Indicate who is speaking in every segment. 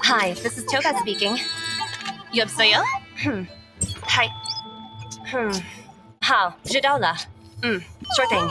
Speaker 1: Hi, this is Toba speaking. 여보세요? Hi.好，知道了。sure thing.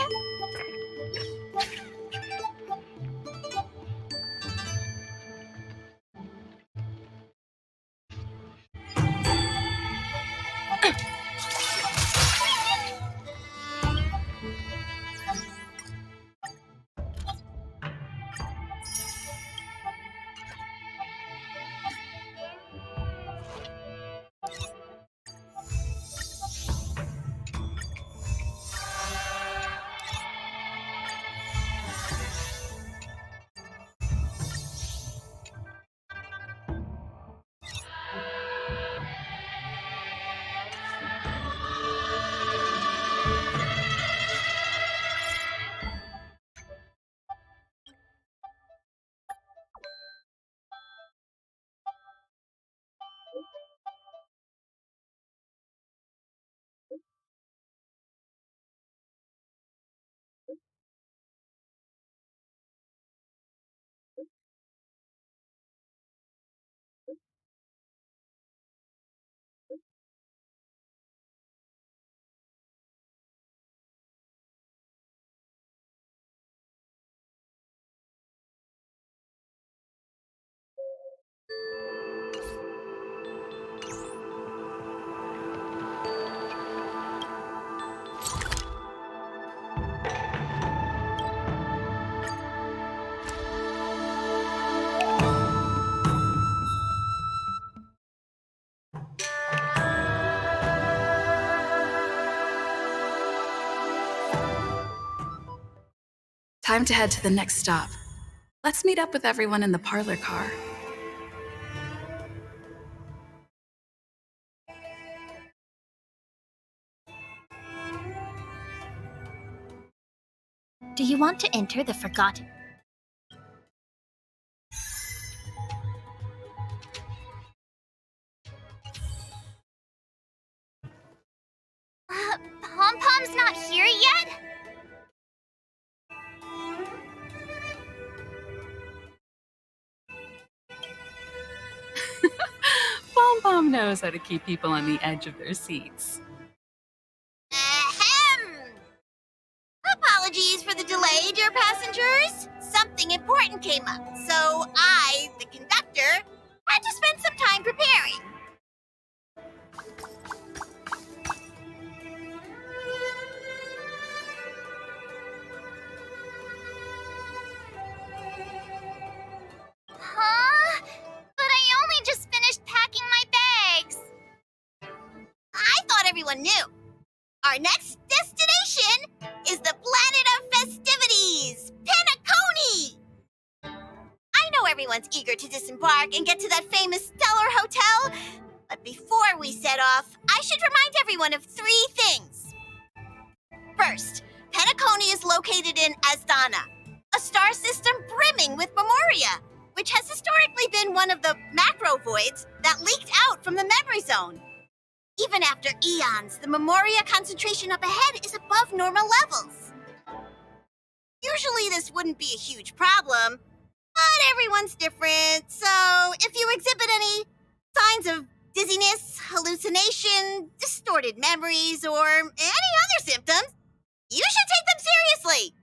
Speaker 2: Time to head to the next stop. Let's meet up with everyone in the parlor car.
Speaker 3: Do you want to enter the Forgotten? Pom-Pom's not here yet?
Speaker 2: Pom-Pom knows how to keep people on the edge of their seats.
Speaker 4: Ahem! Apologies for the delay, dear passengers. Something important came up, so I, the conductor, had to spend some time preparing.
Speaker 3: Huh? But I only just finished packing my bags.
Speaker 4: I thought everyone knew. Our next destination is the planet of festivities, Penacony! I know everyone's eager to disembark and get to that famous Stellar Hotel, but before we set off, I should remind everyone of 3 things. First, Penacony is located in Astana, a star system brimming with Memoria, which has historically been one of the macro voids that leaked out from the memory zone. Even after eons, the Memoria concentration up ahead is above normal levels. Usually this wouldn't be a huge problem, but everyone's different, so if you exhibit any signs of dizziness, hallucination, distorted memories, or any other symptoms, you should take them seriously.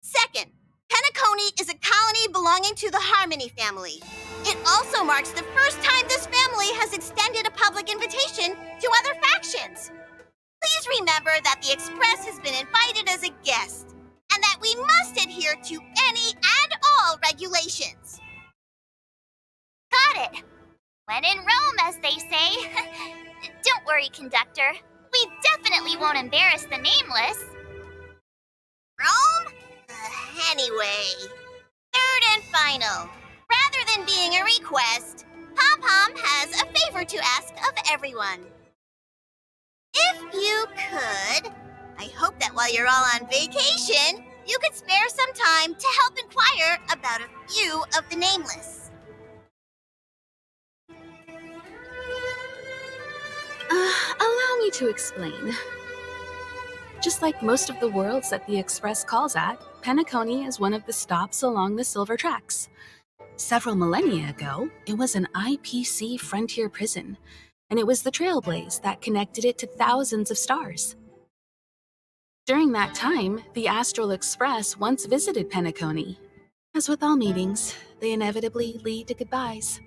Speaker 4: Second, Penacony is a colony belonging to the Harmony family. It also marks the first time this family has extended a public invitation to other factions. Please remember that the Express has been invited as a guest, and that we must adhere to any and all regulations.
Speaker 3: Got it. When in Rome, as they say. Don't worry, conductor. We definitely won't embarrass the nameless.
Speaker 4: Rome? Anyway, third and final. Rather than being a request, Pom favor to ask of everyone. If you could, I hope that while you're all on vacation, you could spare some time to help inquire about a few of the nameless.
Speaker 2: Allow me to explain. Just like most of the worlds that the Express calls at, Penacony is one of the stops along the Silver Tracks. Several millennia ago, it was an IPC frontier prison, and it was the trailblaze that connected it to thousands of stars. During that time, the Astral Express once visited Penacony. As with all meetings, they inevitably lead to goodbyes.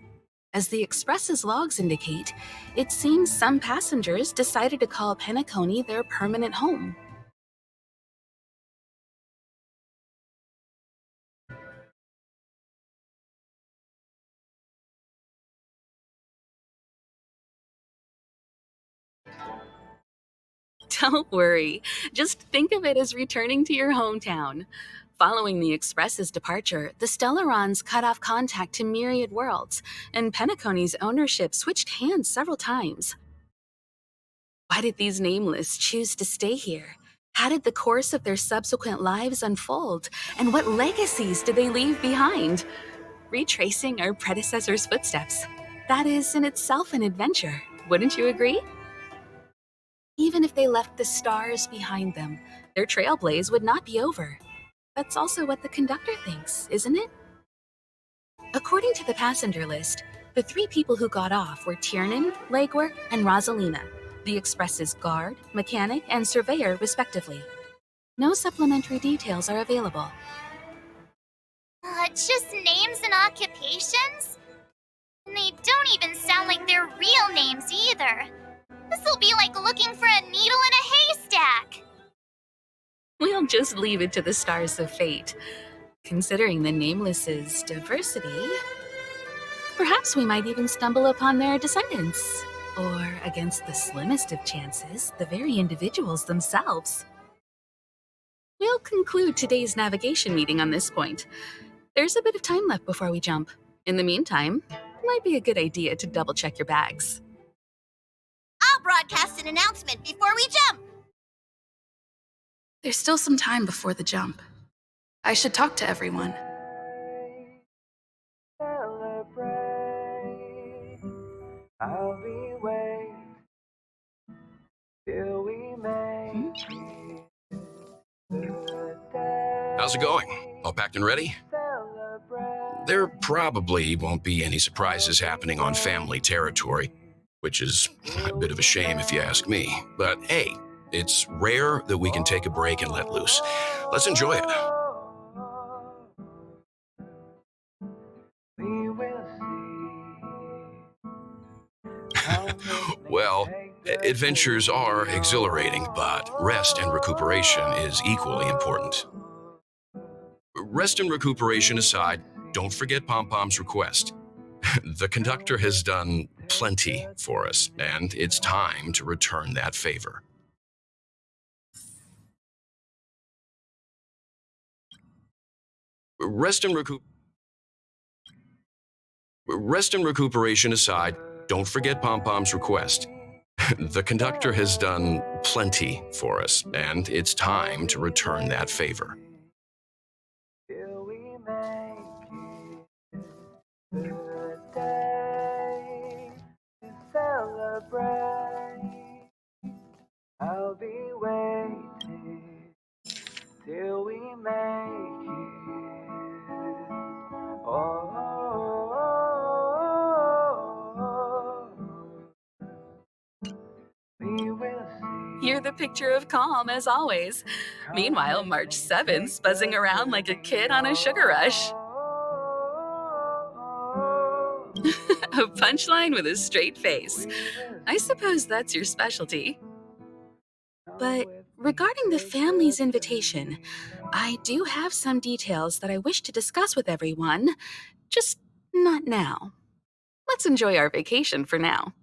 Speaker 2: As the Express's logs indicate, it seems some passengers decided to call Penacony their permanent home. Don't worry, just think of it as returning to your hometown. Following the Express's departure, the Stellarons cut off contact to myriad worlds, and Penacony's ownership switched hands several times. Why did these nameless choose to stay here? How did the course of their subsequent lives unfold? And what legacies did they leave behind? Retracing our predecessors' footsteps. That is in itself an adventure, wouldn't you agree? Even if they left the stars behind them, their trailblaze would not be over. That's also what the conductor thinks, isn't it? According to the passenger list, the 3 people who got off were Tiernan, Legwork, and Rosalina, the Express's guard, mechanic, and surveyor, respectively. No supplementary details are available.
Speaker 3: Just names and occupations? And they don't even sound like their real names either. This'll be like looking for a needle in a haystack.
Speaker 2: We'll just leave it to the stars of fate. Considering the Nameless's diversity, perhaps we might even stumble upon their descendants. Or, against the slimmest of chances, the very individuals themselves. We'll conclude today's navigation meeting on this point. There's a bit of time left before we jump. In the meantime, it might be a good idea to double-check your bags.
Speaker 4: I'll broadcast an announcement before we jump.
Speaker 2: There's still some time before the jump. I should talk to everyone.
Speaker 5: Celebrate. I'll be waiting till we make the day.
Speaker 6: How's it going? All packed and ready?
Speaker 5: Celebrate.
Speaker 6: There probably won't be any surprises happening on family territory, which is a bit of a shame if you ask me. But hey, it's rare that we can take a break and let loose. Let's enjoy it.
Speaker 5: We will see.
Speaker 6: Well, adventures are exhilarating, but rest and recuperation is equally important. Rest and recuperation aside, don't forget Pom Pom's request. The conductor has done plenty for us, and it's time to return that favor. Rest and recuperation aside, don't forget Pom Pom's request. The conductor has done plenty for us, and it's time to return that favor.
Speaker 5: Till we make it the day to celebrate. I'll be waiting till we make it. Oh, we will see.
Speaker 2: You're the picture of calm, as always. Meanwhile, March 7th's buzzing around like a kid on a sugar rush. A punchline with a straight face. I suppose that's your specialty. But regarding the family's invitation, I do have some details that I wish to discuss with everyone, just not now. Let's enjoy our vacation for now.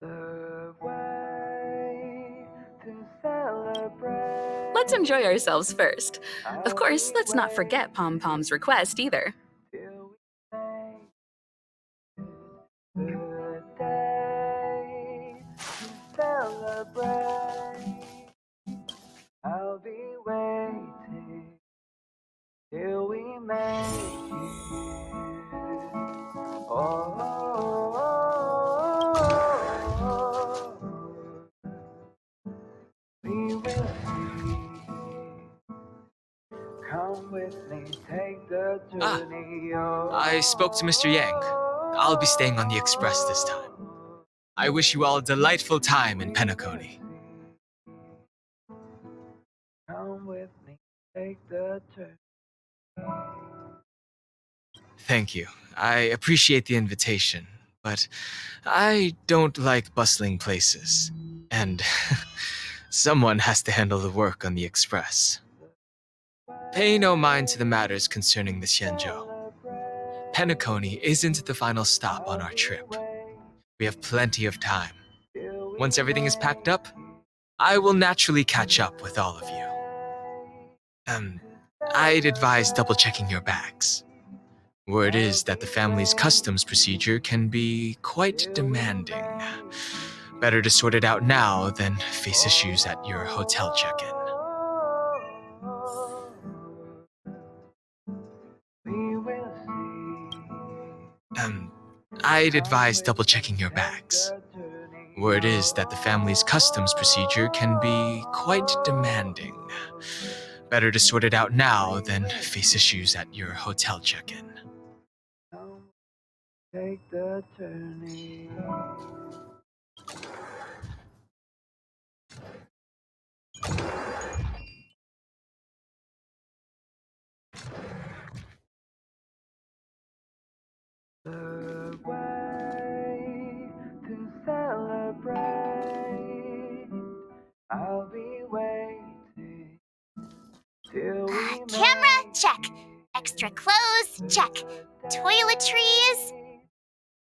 Speaker 5: The way to celebrate.
Speaker 2: Let's enjoy ourselves first. Of course, let's not forget Pom Pom's request either.
Speaker 5: Till we We will see. Come with me, take the journey.
Speaker 7: I spoke to Mr. Yang. I'll be staying on the express this time. I wish you all a delightful time in Penacony.
Speaker 5: Come with me, take the journey.
Speaker 7: Thank you. I appreciate the invitation, but I don't like bustling places. And someone has to handle the work on the express. Pay no mind to the matters concerning the Xianzhou. Penacony isn't the final stop on our trip. We have plenty of time. Once everything is packed up, I will naturally catch up with all of you. I'd advise double-checking your bags. Word is that the family's customs procedure can be quite demanding. Better to sort it out now than face issues at your hotel check-in.
Speaker 5: We will see.
Speaker 7: I'd advise double-checking your bags. Word is that the family's customs procedure can be quite demanding. Better to sort it out now than face issues at your hotel check-in.
Speaker 5: Take the journey. The way to celebrate. I'll be waiting till we
Speaker 3: Camera,
Speaker 5: make
Speaker 3: check.
Speaker 5: it.
Speaker 3: Extra clothes, check. Toiletries.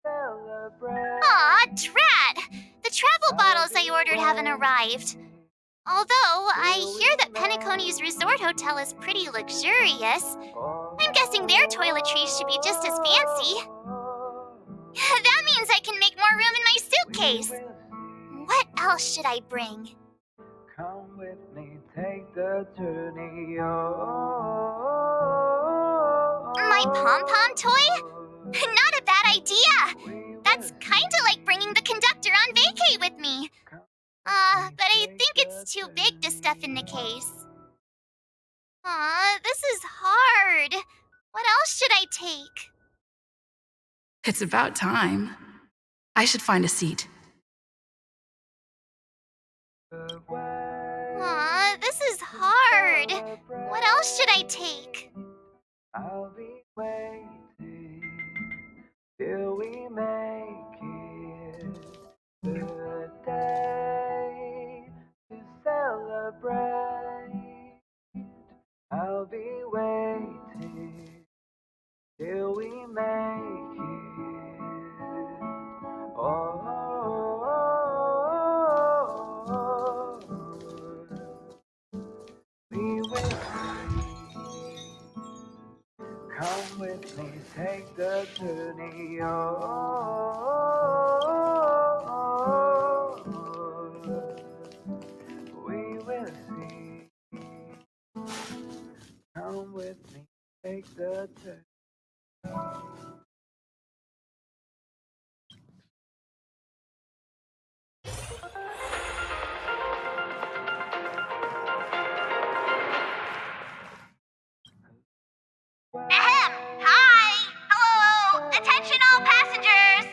Speaker 5: Celebrate.
Speaker 3: Aw, drat! The travel bottles I ordered haven't arrived. Although, I hear that Penacony's resort hotel is pretty luxurious. I'm guessing their toiletries should be just as fancy. That means I can make more room in my suitcase. What else should I bring?
Speaker 5: Come with me, take the journey.
Speaker 3: My pom-pom toy? Not a bad idea! That's kinda like bringing the conductor on vacay with me. But I think it's too big to stuff in the case. This is hard. What else should I take?
Speaker 8: It's about time. I should find a seat.
Speaker 3: This is hard. What else should I take?
Speaker 5: I'll be waiting till we make it the day to celebrate. I'll be waiting till we make it. Oh, we will see. Come with me, take the journey. We will see. Come with me, take the journey.
Speaker 3: Ahem! Hi! Hello! Attention all passengers!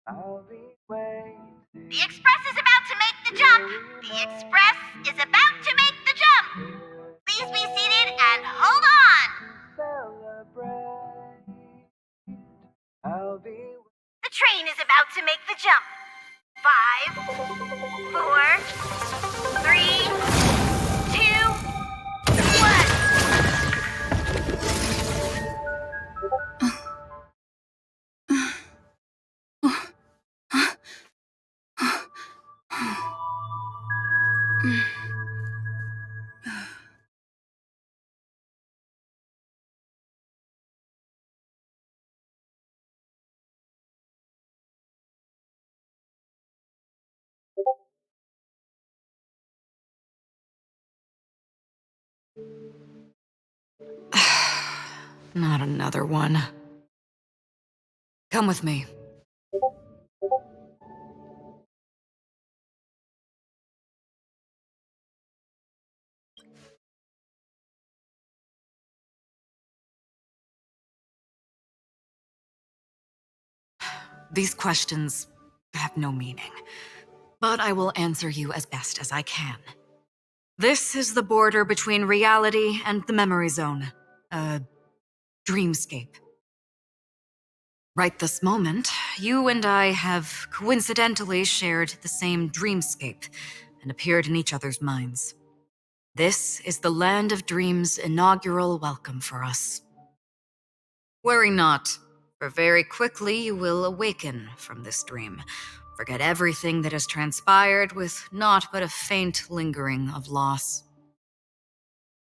Speaker 5: I'll be waiting.
Speaker 3: The express is about to make the jump! The express is about to make the jump! Please be seated and hold on!
Speaker 5: Celebrate. I'll be
Speaker 3: The train is about to make the jump. 5, 4, 3, 2, 1.
Speaker 9: Not another one. Come with me. These questions have no meaning, but I will answer you as best as I can. This is the border between reality and the memory zone. A dreamscape. Right this moment, you and I have coincidentally shared the same dreamscape and appeared in each other's minds. This is the Land of Dreams' inaugural welcome for us. Worry not, for very quickly you will awaken from this dream, forget everything that has transpired with naught but a faint lingering of loss.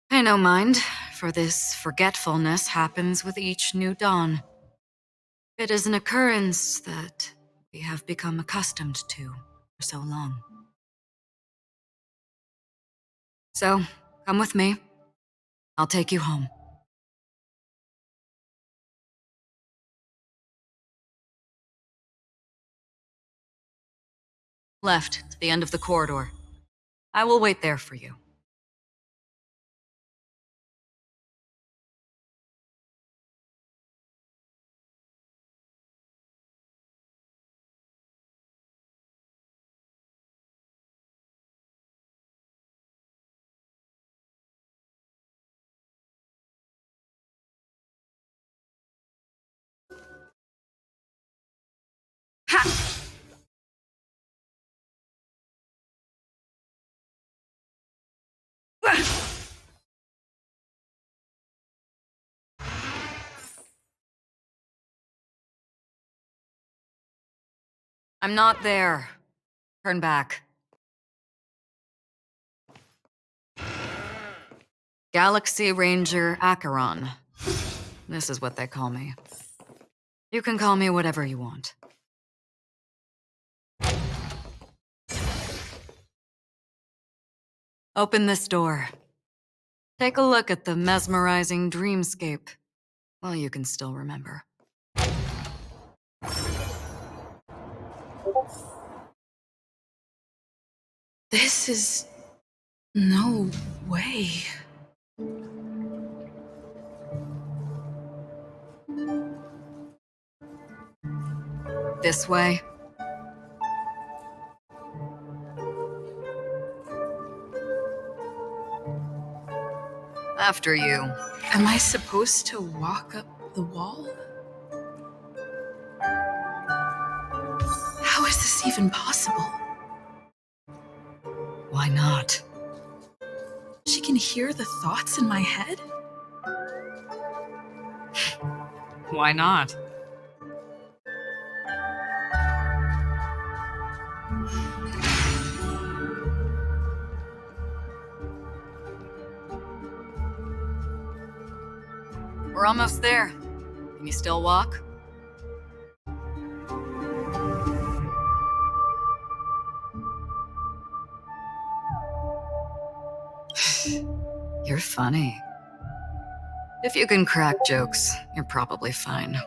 Speaker 9: Pay no mind, for this forgetfulness happens with each new dawn. It is an occurrence that we have become accustomed to for so long. So, come with me. I'll take you home. Left, to the end of the corridor. I will wait there for you. I'm not there. Turn back. Galaxy Ranger Acheron. This is what they call me. You can call me whatever you want. Open this door. Take a look at the mesmerizing dreamscape while you can still remember.
Speaker 8: This is no way.
Speaker 9: This way. After you.
Speaker 8: Am I supposed to walk up the wall? How is this even possible?
Speaker 9: Why not?
Speaker 8: She can hear the thoughts in my head?
Speaker 9: Why not? We're almost there. Can you still walk? You're funny. If you can crack jokes, you're probably fine.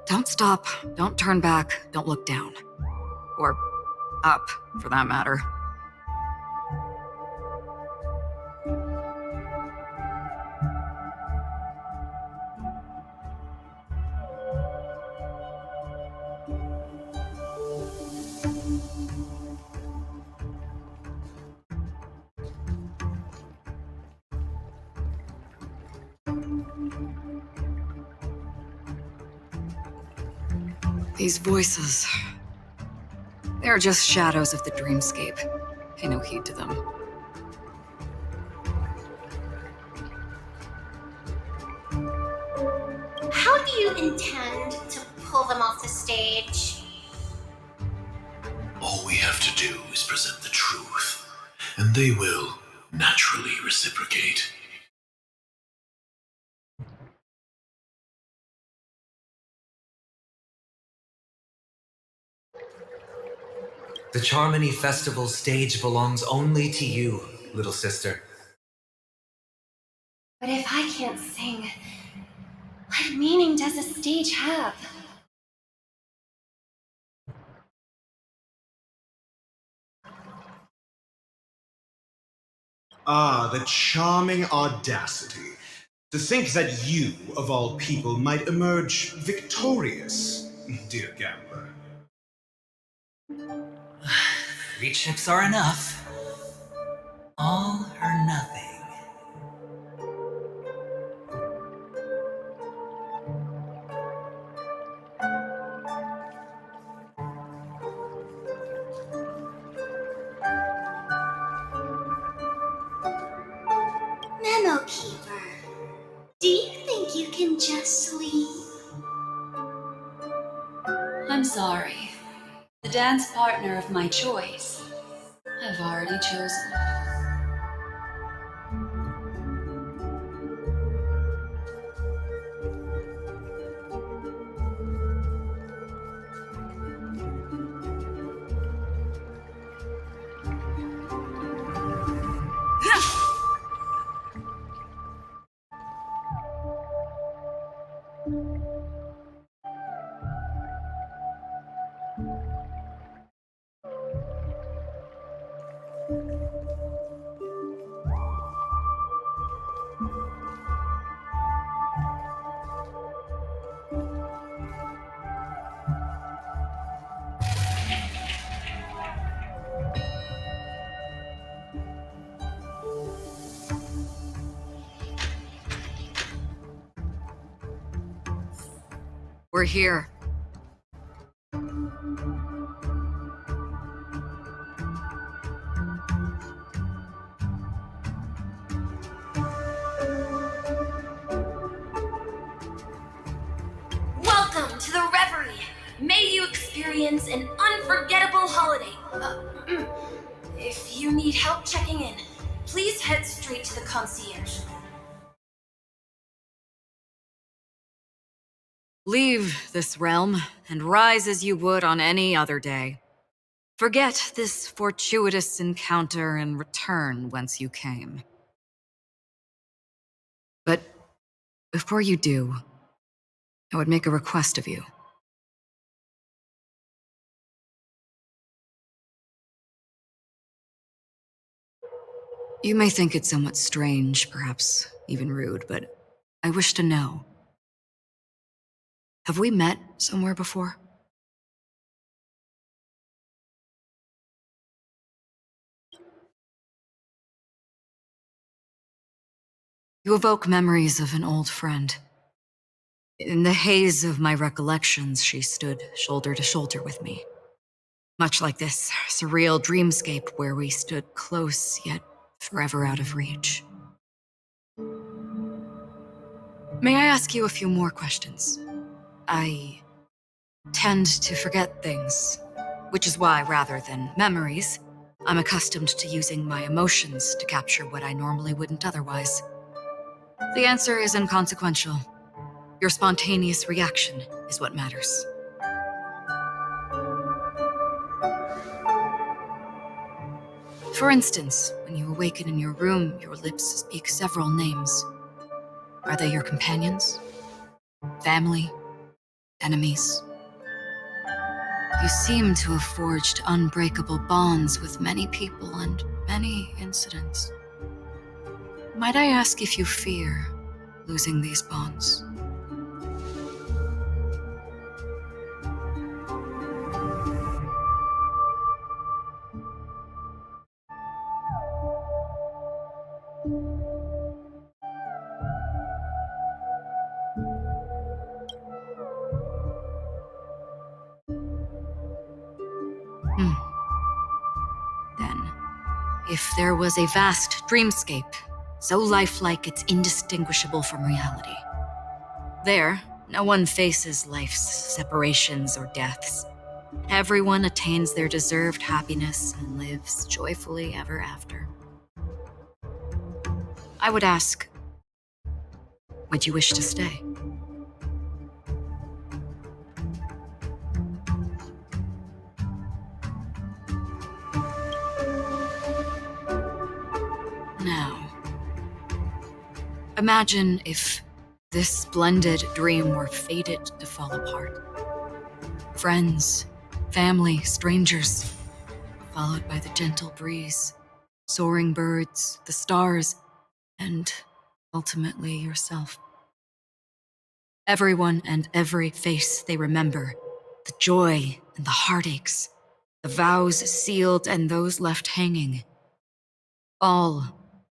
Speaker 9: Don't stop, don't turn back, don't look down. Or up, for that matter. These voices, they're just shadows of the dreamscape. Pay no heed to them.
Speaker 3: How do you intend to pull them off the stage?
Speaker 10: All we have to do is present the truth, and they will naturally reciprocate.
Speaker 11: The Charmony Festival stage belongs only to you, little sister.
Speaker 3: But if I can't sing,
Speaker 1: meaning does a stage have?
Speaker 12: Ah, the charming audacity. To think that you, of all people, might emerge victorious, dear gambler.
Speaker 11: 3 chips are enough. All or nothing.
Speaker 4: Memo Keeper, do you think you can just leave?
Speaker 13: I'm sorry. The dance partner of my choice, I've already chosen.
Speaker 9: We're here.
Speaker 1: Welcome to the Reverie! May you experience an unforgettable holiday. If you need help checking in, please head straight to the concierge.
Speaker 9: Leave this realm and rise as you would on any other day. Forget this fortuitous encounter and return whence you came. But before you do, I would make a request of you. You may think it somewhat strange, perhaps even rude, but I wish to know. Have we met somewhere before? You evoke memories of an old friend. In the haze of my recollections, she stood shoulder to shoulder with me. Much like this surreal dreamscape where we stood close yet forever out of reach. May I ask you a few more questions? I tend to forget things, which is why, rather than memories, I'm accustomed to using my emotions to capture what I normally wouldn't otherwise. The answer is inconsequential. Your spontaneous reaction is what matters. For instance, when you awaken in your room, your lips speak several names. Are they your companions? Family? Enemies? You seem to have forged unbreakable bonds with many people and many incidents. Might I ask if you fear losing these bonds? Then, if there was a vast dreamscape, so lifelike it's indistinguishable from reality, there, no one faces life's separations or deaths. Everyone attains their deserved happiness and lives joyfully ever after. I would ask, would you wish to stay? Now, imagine if This splendid dream were fated to fall apart. Friends, family, strangers, followed by the gentle breeze, soaring birds, the stars, and ultimately yourself. Everyone and every face they remember, the joy and the heartaches, the vows sealed and those left hanging, all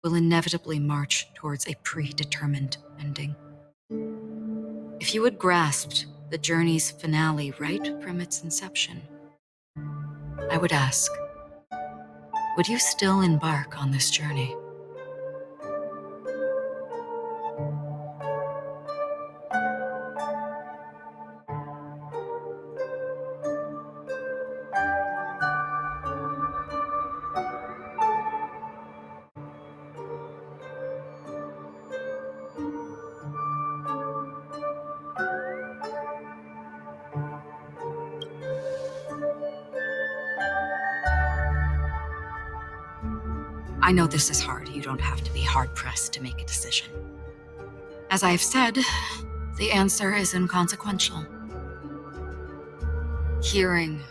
Speaker 9: will inevitably march towards a predetermined ending. If you had grasped the journey's finale right from its inception, I would ask, would you still embark on this journey? I know this is hard. You don't have to be hard-pressed to make a decision. As I have said, the answer is inconsequential. Hearing,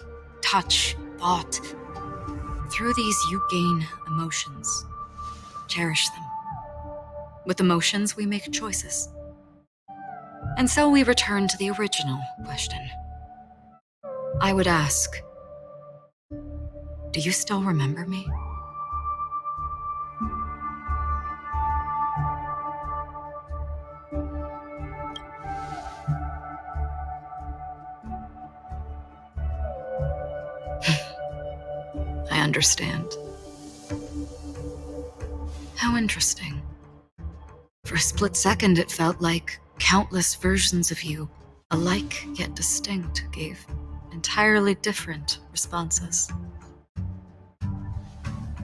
Speaker 9: touch, thought. Through these you gain emotions. Cherish them. With emotions, we make choices. And so we return to the original question. I would ask, do you still remember me? I understand. How interesting. For a split second, it felt like countless versions of you, alike yet distinct, gave entirely different responses.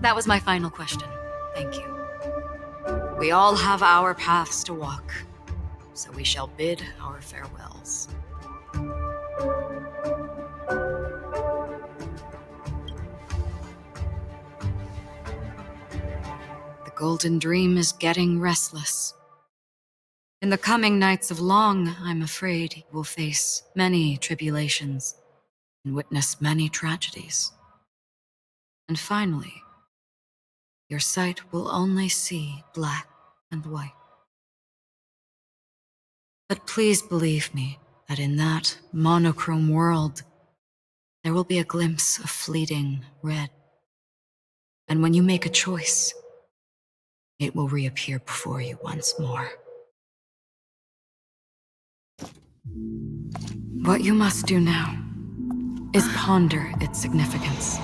Speaker 9: That was my final question. Thank you. We all have our paths to walk, so we shall bid our farewells. The golden dream is getting restless. In the coming nights of long, I'm afraid you will face many tribulations and witness many tragedies. And finally, your sight will only see black and white. But please believe me that in that monochrome world, there will be a glimpse of fleeting red. And when you make a choice, it will reappear before you once more. What you must do now is ponder its significance.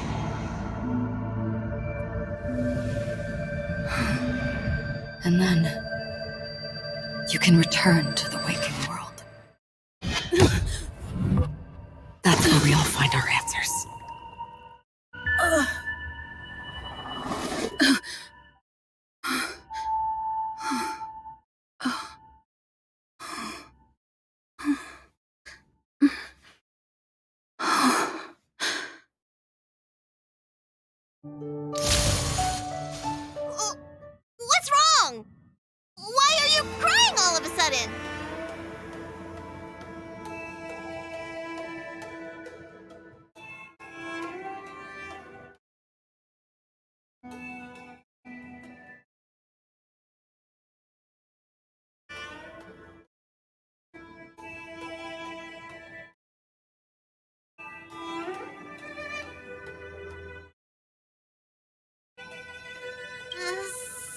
Speaker 9: And then you can return to the waking world. That's where we all find our answers.
Speaker 4: What's wrong? Why are you crying all of a sudden?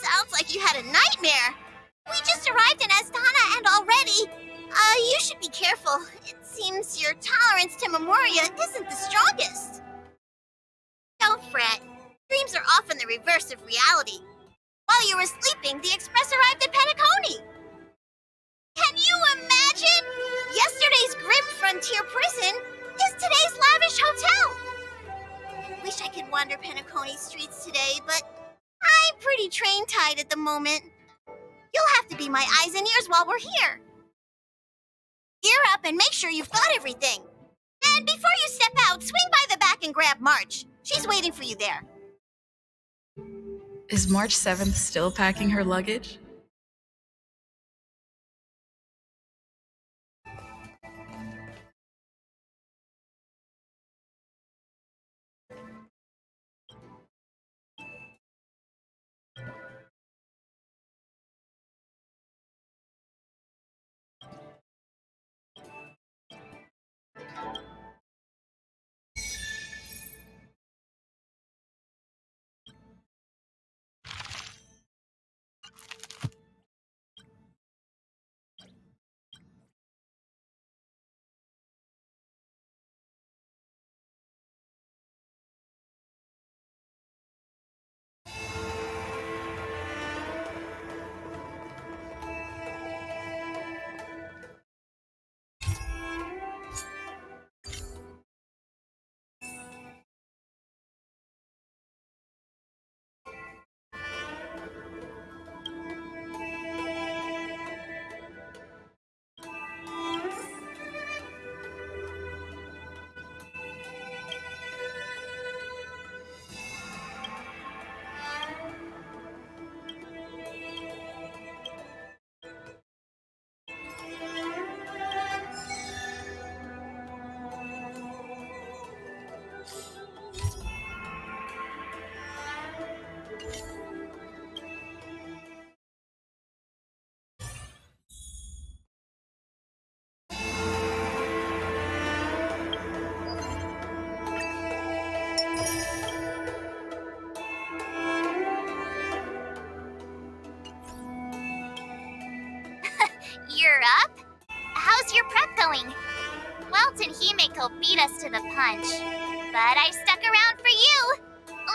Speaker 4: Sounds like you had a nightmare. We just arrived in Astana and already... you should be careful. It seems your tolerance to Memoria isn't the strongest. Don't fret. Dreams are often the reverse of reality. While you were sleeping, the Express arrived at Penacony. Can you imagine? Yesterday's grim frontier prison is today's lavish hotel. I wish I could wander Penacony streets today, but I'm pretty train-tied at the moment. You'll have to be my eyes and ears while we're here. Gear up and make sure you've got everything. And before you step out, swing by the back and grab March. She's waiting for you there.
Speaker 8: Is March 7th still packing her luggage?
Speaker 3: how's your prep going? Welt and Himeko beat us to the punch, but I stuck around for you.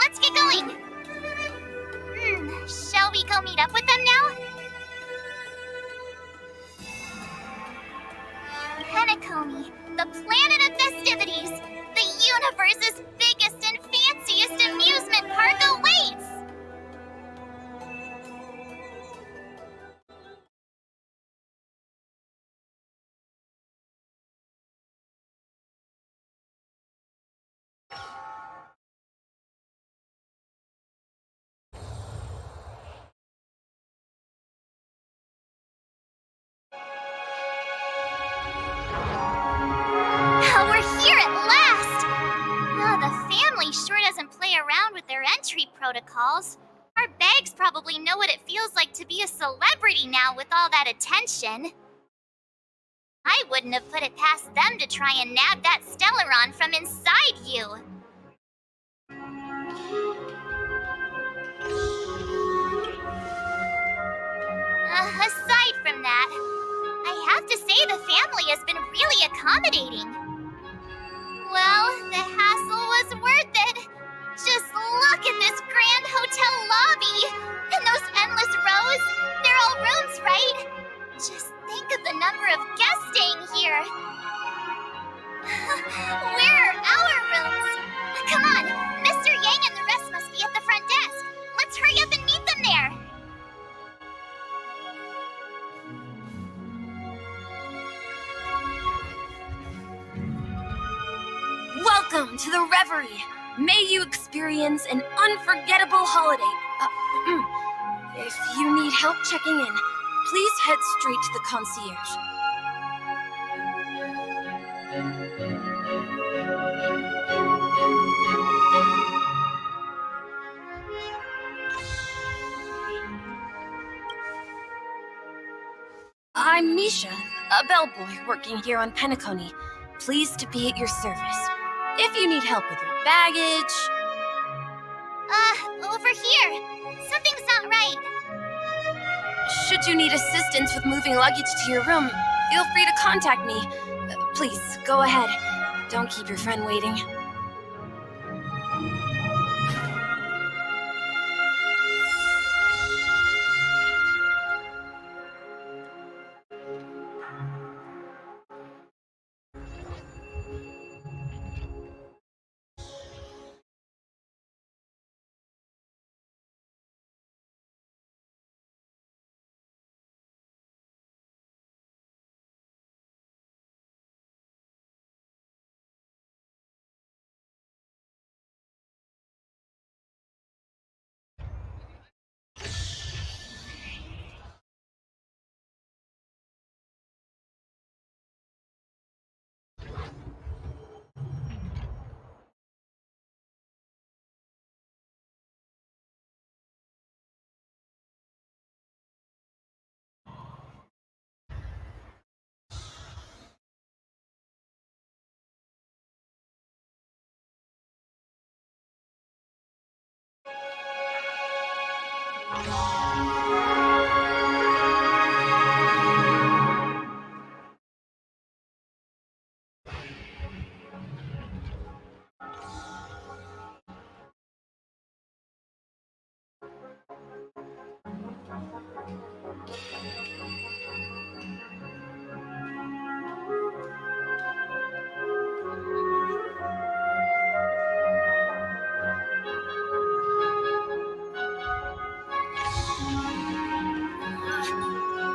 Speaker 3: Let's get going. Shall we go meet up with them now? Penacony, the planet of festivities. The universe's biggest and fanciest amusement park awaits! Oh, we're here at last! The family sure doesn't play around with their entry protocols. Our bags probably know what it feels like to be a celebrity now with all that attention. I wouldn't have put it past them to try and nab that Stellaron from inside you. Aside from that, I have to say the family has been really accommodating. Well, the hassle was worth it. Just look at this grand hotel lobby. And those endless rows. They're all rooms, right? Just think of the number of guests staying here. Where are our rooms? Come on, Mr. Yang and the rest must be at the front desk. Let's hurry up and meet them there.
Speaker 1: Welcome to the Reverie. May you experience an unforgettable holiday. If you need help checking in, please head straight to the concierge. I'm Misha, a bellboy working here on Penacony. Pleased to be at your service. If you need help with your baggage...
Speaker 3: Over here. Something's not right.
Speaker 1: Should you need assistance with moving luggage to your room, feel free to contact me. Please, go ahead. Don't keep your friend waiting.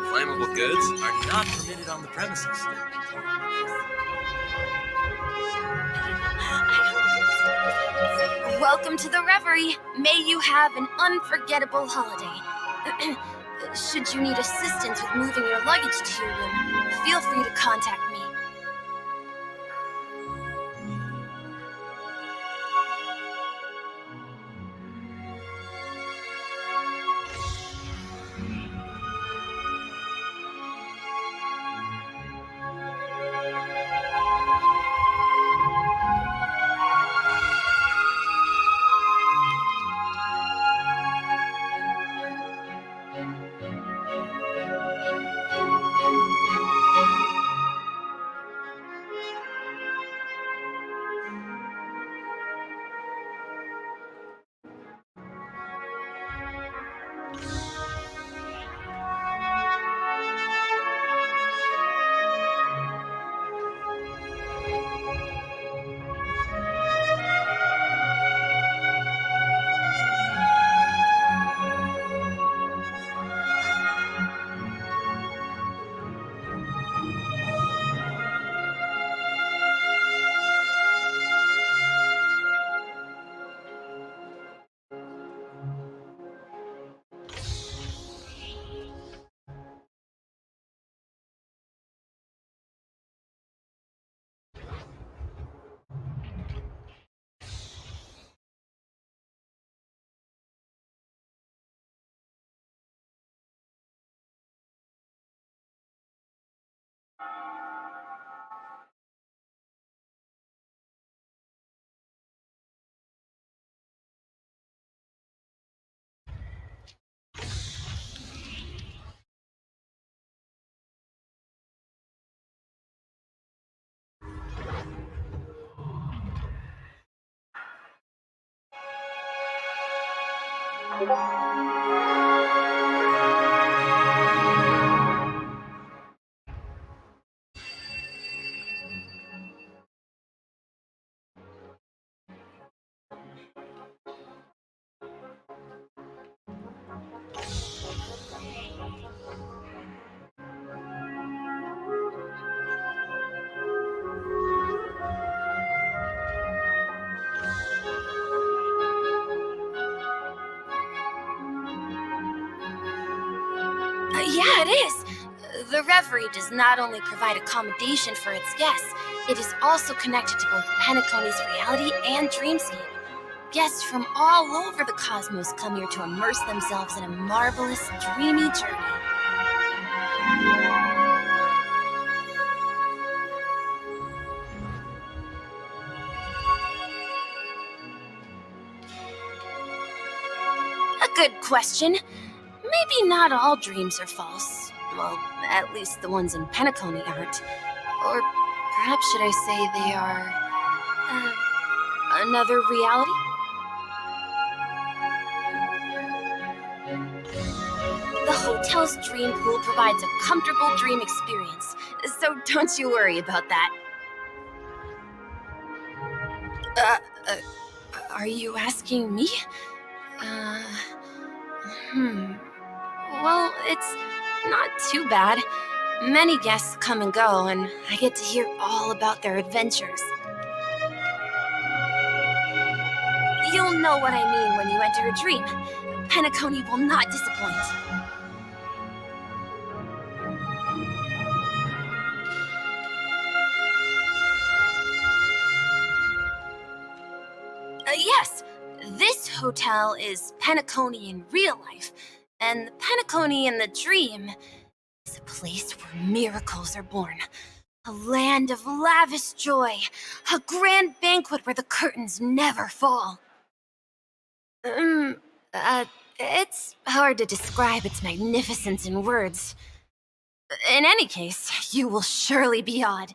Speaker 14: Flammable goods are not permitted on the premises.
Speaker 1: Welcome to the Reverie. May you have an unforgettable holiday. Should you need assistance with moving your luggage to your room, feel free to contact me. Yeah, it is. The Reverie does not only provide accommodation for its guests, it is also connected to both Penacony's reality and dreamscape. Guests from all over the cosmos come here to immerse themselves in a marvelous, dreamy journey. A good question. Maybe not all dreams are false. Well, at least the ones in Penacony aren't. Or perhaps should I say they are... another reality? The hotel's dream pool provides a comfortable dream experience, so don't you worry about that. Are you asking me? Well, it's not too bad. Many guests come and go, and I get to hear all about their adventures. You'll know what I mean when you enter a dream. Penacony will not disappoint. Yes, this hotel is Penacony in real life, and the Penacony in the dream is a place where miracles are born. A land of lavish joy, a grand banquet where the curtains never fall. It's hard to describe its magnificence in words. In any case, you will surely be awed.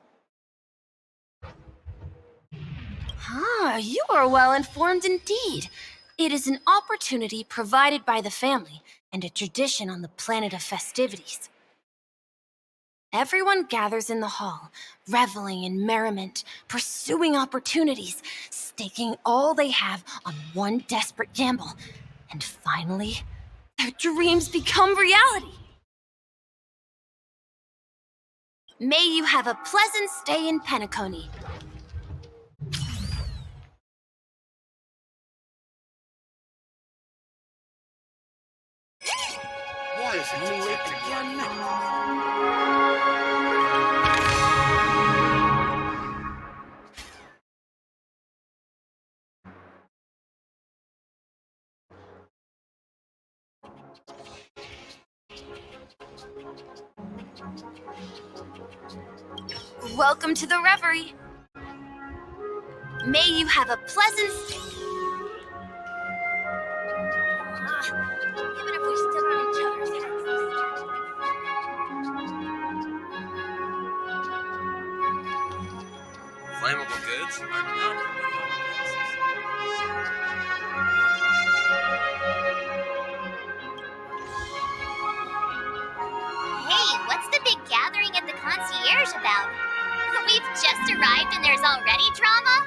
Speaker 1: You are well informed indeed. It is an opportunity provided by the family and a tradition on the planet of festivities. Everyone gathers in the hall, reveling in merriment, pursuing opportunities, staking all they have on one desperate gamble. And finally, their dreams become reality. May you have a pleasant stay in Penacony.
Speaker 15: Why is it only late again?
Speaker 1: Welcome to the Reverie. May you have a pleasant stay. Even if we stood on each other's heads.
Speaker 14: Flammable goods are not permitted on the premises.
Speaker 3: Hey, what's the big gathering at the concierge about? We've just arrived and there's already drama?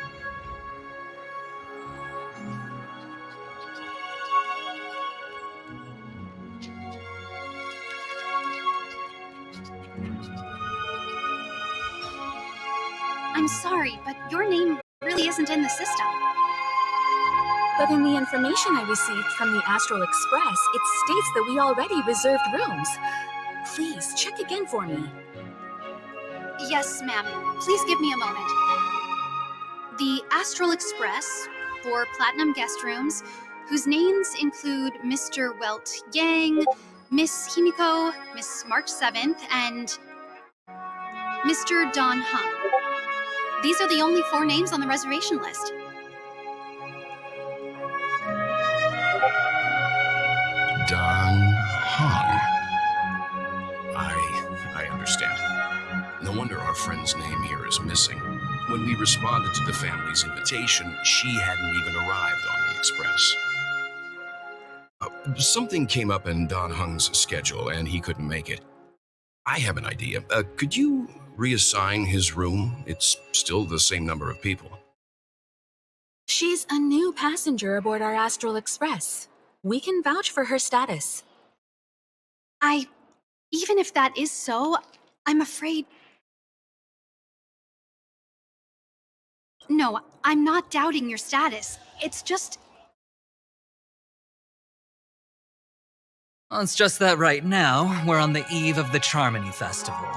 Speaker 16: I'm sorry, but your name really isn't in the system.
Speaker 2: But in the information I received from the Astral Express, it states that we already reserved rooms. Please, check again for me.
Speaker 16: Yes, ma'am. Please give me a moment. The Astral Express for Platinum guest rooms, whose names include Mr. Welt Yang, Miss Himiko, Miss March 7th, and Mr. Don Hung. These are the only 4 names on the reservation list.
Speaker 6: Don Hung. I understand. No wonder our friend's name here is missing. When we responded to the family's invitation, she hadn't even arrived on the express. Something came up in Don Hung's schedule and he couldn't make it. I have an idea. Could you reassign his room? It's still the same number of people.
Speaker 2: She's a new passenger aboard our Astral Express. We can vouch for her status.
Speaker 16: Even if that is so, I'm afraid. No, I'm not doubting your status. It's just.
Speaker 17: Well, it's just that right now, we're on the eve of the Charmony Festival,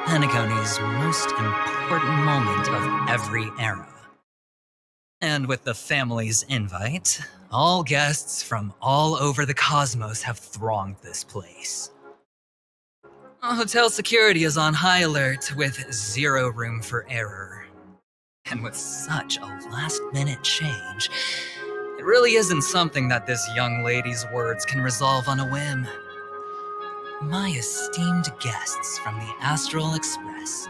Speaker 17: Penacony's most important moment of every era. And with the family's invite, all guests from all over the cosmos have thronged this place. Hotel security is on high alert with zero room for error. And with such a last-minute change, it really isn't something that this young lady's words can resolve on a whim. My esteemed guests from the Astral Express,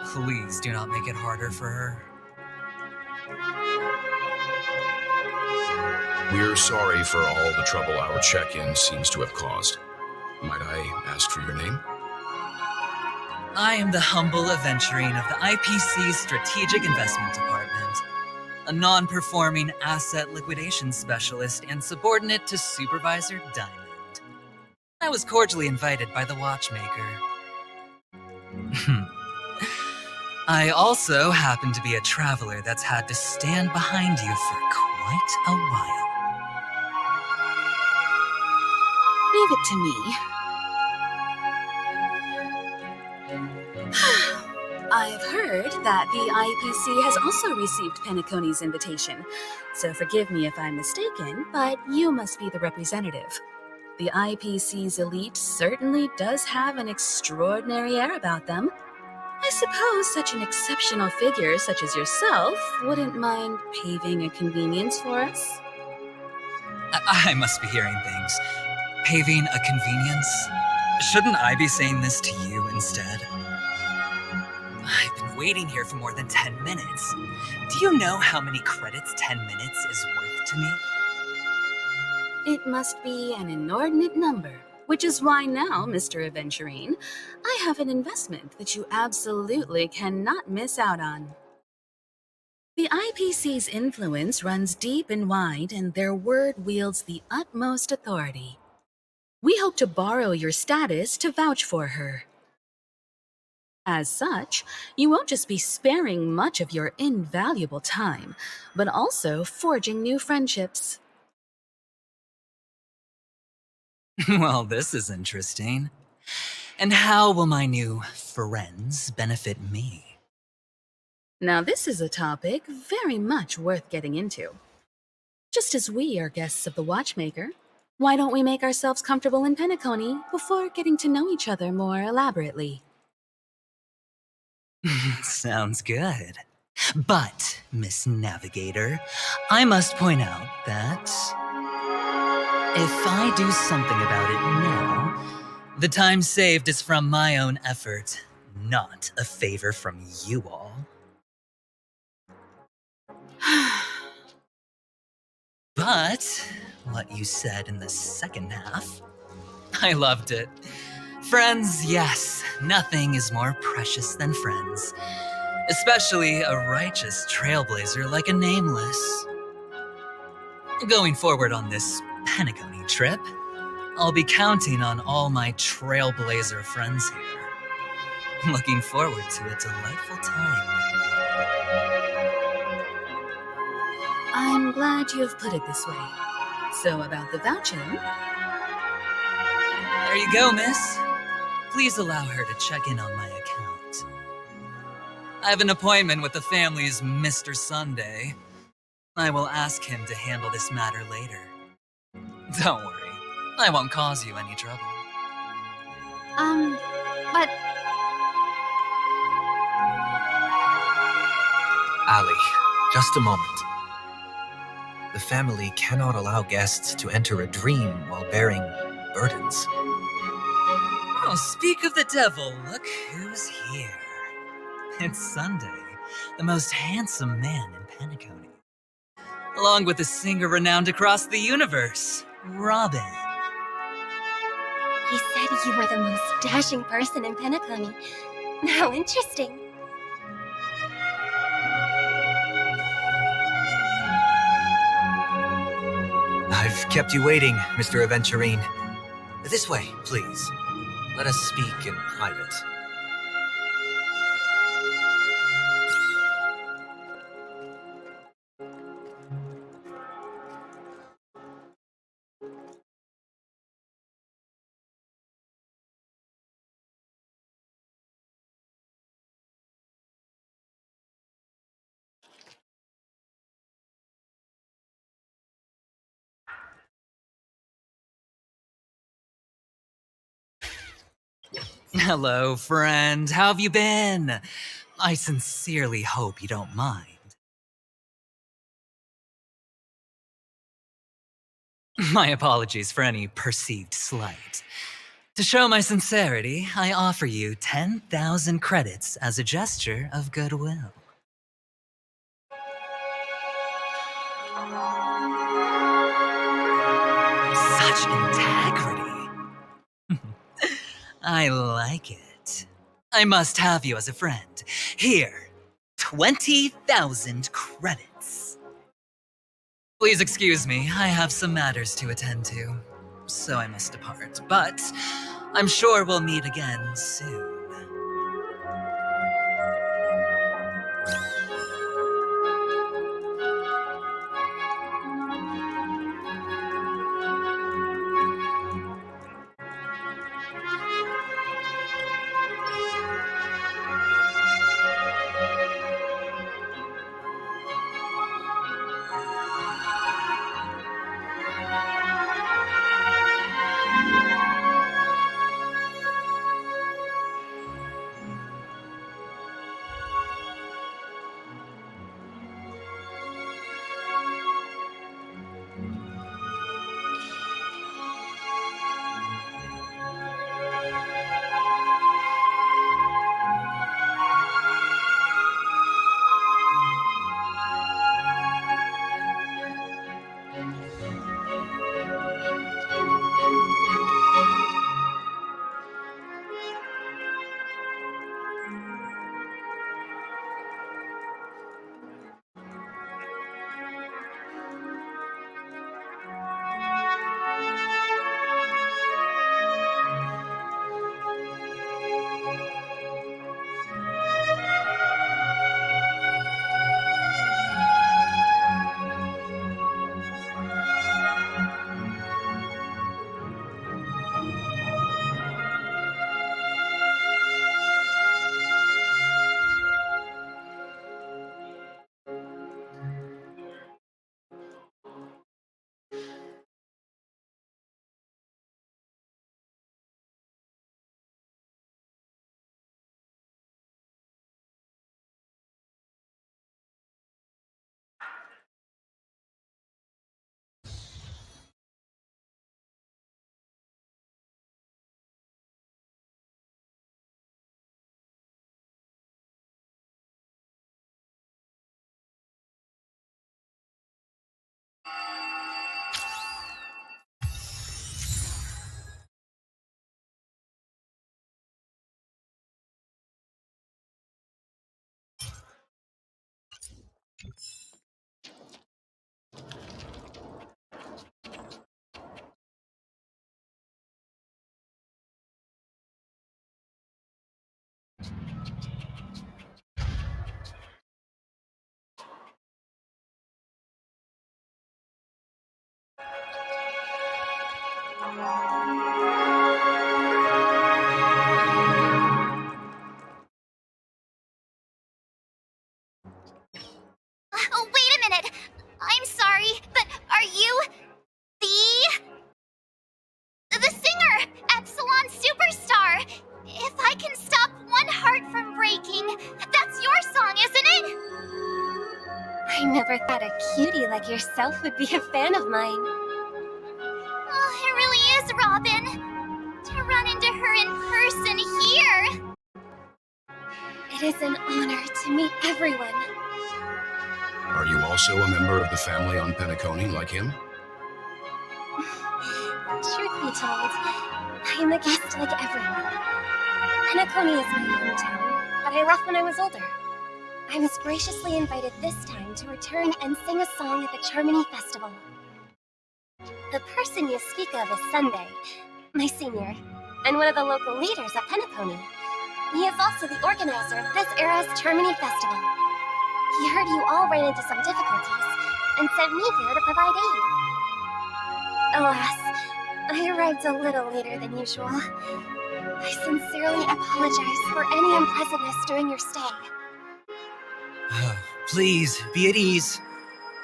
Speaker 17: please do not make it harder for her.
Speaker 6: We're sorry for all the trouble our check-in seems to have caused. Might I ask for your name?
Speaker 17: I am the humble aventurine of the IPC's Strategic Investment Department, a non-performing asset liquidation specialist and subordinate to Supervisor Diamond. I was cordially invited by the watchmaker. I also happen to be a traveler that's had to stand behind you for quite a while.
Speaker 2: Leave it to me. I've heard that the IPC has also received Penacony's invitation, so forgive me if I'm mistaken, but you must be the representative. The IPC's elite certainly does have an extraordinary air about them. I suppose such an exceptional figure such as yourself wouldn't mind paving a convenience for us?
Speaker 17: I must be hearing things. Paving a convenience? Shouldn't I be saying this to you instead? I've been waiting here for more than 10 minutes. Do you know how many credits 10 minutes is worth to me?
Speaker 2: It must be an inordinate number, which is why now, Mr. Aventurine, I have an investment that you absolutely cannot miss out on. The IPC's influence runs deep and wide, and their word wields the utmost authority. We hope to borrow your status to vouch for her. As such, you won't just be sparing much of your invaluable time, but also forging new friendships.
Speaker 17: Well, this is interesting. And how will my new friends benefit me?
Speaker 2: Now, this is a topic very much worth getting into. Just as we are guests of the Watchmaker, why don't we make ourselves comfortable in Penacony before getting to know each other more elaborately?
Speaker 17: Sounds good. But, Miss Navigator, I must point out that if I do something about it now, the time saved is from my own effort, not a favor from you all. But, what you said in the second half, I loved it. Friends, yes, nothing is more precious than friends. Especially a righteous trailblazer like a Nameless. Going forward on this Penacony trip, I'll be counting on all my trailblazer friends here. Looking forward to a delightful time with you.
Speaker 2: I'm glad you have put it this way. So about the vouching...
Speaker 17: There you go, miss. Please allow her to check in on my account. I have an appointment with the family's Mr. Sunday. I will ask him to handle this matter later. Don't worry, I won't cause you any trouble.
Speaker 16: But...
Speaker 11: Ali, just a moment. The family cannot allow guests to enter a dream while bearing burdens.
Speaker 17: Oh, speak of the devil, look who's here. It's Sunday, the most handsome man in Penacony. Along with a singer renowned across the universe, Robin.
Speaker 1: He said you were the most dashing person in Penacony. How interesting.
Speaker 11: I've kept you waiting, Mr. Aventurine. This way, please. Let us speak in private.
Speaker 17: Hello, friend. How have you been? I sincerely hope you don't mind. My apologies for any perceived slight. To show my sincerity, I offer you 10,000 credits as a gesture of goodwill. Such integrity. I like it. I must have you as a friend. Here, 20,000 credits. Please excuse me, I have some matters to attend to, so I must depart. But I'm sure we'll meet again soon.
Speaker 3: Oh, wait a minute! I'm sorry, but are you the singer, Epsilon Superstar? If I can stop one heart from breaking, that's your song, isn't it?
Speaker 1: I never thought a cutie like yourself would be a fan of mine.
Speaker 3: Oh, it really is, Robin. To run into her in person here.
Speaker 1: It is an honor to meet everyone.
Speaker 6: Are you also a member of the family on Penacony like him?
Speaker 1: be told, I am a guest like everyone. Penacony is my hometown, but I left when I was older. I was graciously invited this time to return and sing a song at the Charmony Festival. The person you speak of is Sunday, my senior, and one of the local leaders at Penacony. He is also the organizer of this era's Charmony Festival. He heard you all ran into some difficulties and sent me here to provide aid. Alas, I arrived a little later than usual. I sincerely apologize for any unpleasantness during your stay.
Speaker 11: Please, be at ease.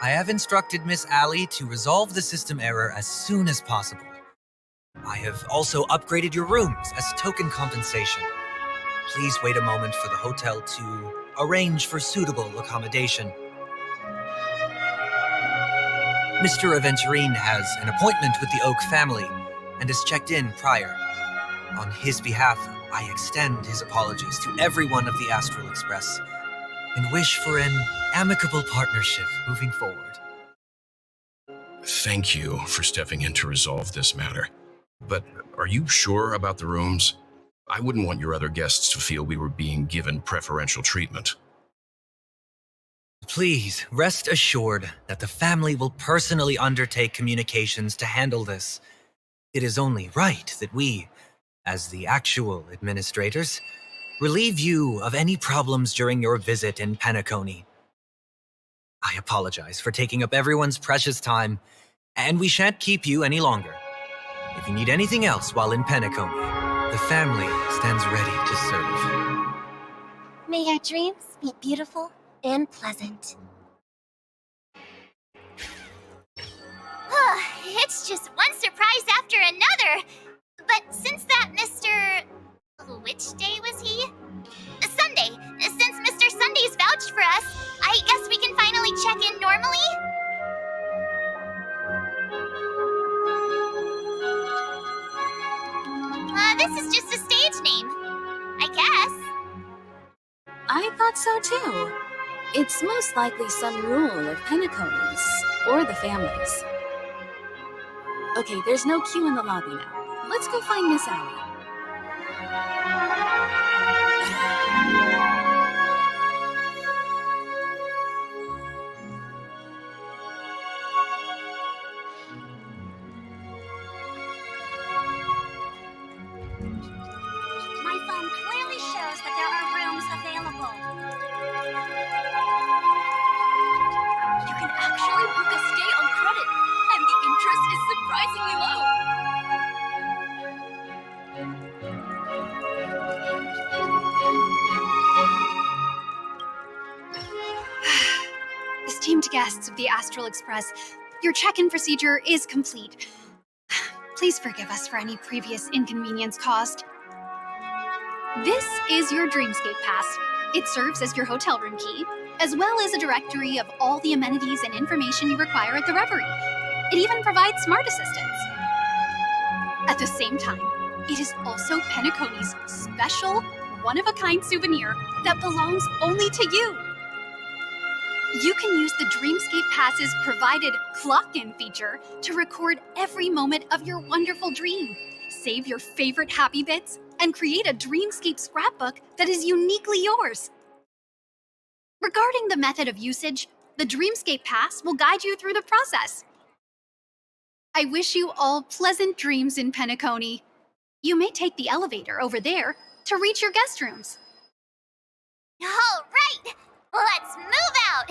Speaker 11: I have instructed Miss Allie to resolve the system error as soon as possible. I have also upgraded your rooms as token compensation. Please wait a moment for the hotel to arrange for suitable accommodation. Mr. Aventurine has an appointment with the Oak family and has checked in prior. On his behalf, I extend his apologies to everyone of the Astral Express and wish for an amicable partnership moving forward.
Speaker 6: Thank you for stepping in to resolve this matter. But are you sure about the rooms? I wouldn't want your other guests to feel we were being given preferential treatment.
Speaker 11: Please rest assured that the family will personally undertake communications to handle this. It is only right that we, as the actual administrators, relieve you of any problems during your visit in Penacony. I apologize for taking up everyone's precious time, and we shan't keep you any longer. If you need anything else while in Penacony, the family stands ready to serve.
Speaker 1: May your dreams be beautiful and pleasant.
Speaker 3: It's just one surprise after another. But since that Mr. Which day was he? Sunday. Since Mr. Sunday's vouched for us, I guess we can finally check in normally? This is just a stage name, I guess.
Speaker 2: I thought so too. It's most likely some rule of Penacony's, or the family's. Okay, there's no queue in the lobby now. Let's go find Miss Allie.
Speaker 1: My phone clearly shows that there are rooms available. You can actually book a stay on credit, and the interest is surprisingly low.
Speaker 16: Esteemed guests of the Astral Express, your check-in procedure is complete. Please forgive us for any previous inconvenience caused. This is your Dreamscape Pass. It serves as your hotel room key, as well as a directory of all the amenities and information you require at the Reverie. It even provides smart assistants. At the same time, it is also Penacony's special, one-of-a-kind souvenir that belongs only to you. You can use the Dreamscape Pass's provided clock-in feature to record every moment of your wonderful dream, save your favorite happy bits, and create a Dreamscape scrapbook that is uniquely yours. Regarding the method of usage, the Dreamscape Pass will guide you through the process. I wish you all pleasant dreams in Penacony. You may take the elevator over there to reach your guest rooms.
Speaker 3: All right, let's move out!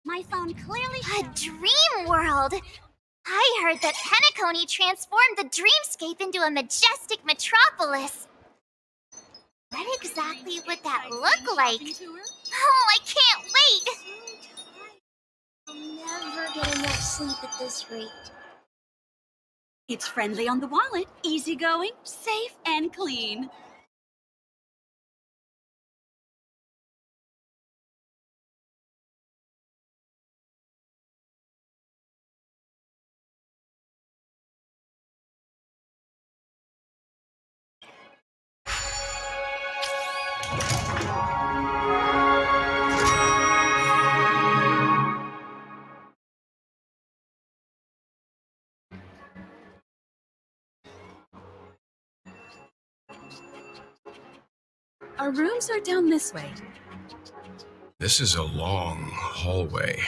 Speaker 3: My phone clearly shows. A dream world! I heard that Penacony transformed the dreamscape into a majestic metropolis. What exactly would that look like? Oh, I can't wait!
Speaker 4: I'll never get enough sleep at this rate.
Speaker 18: It's friendly on the wallet, easygoing, safe, and clean.
Speaker 2: Our rooms are down this way.
Speaker 6: This is a long hallway.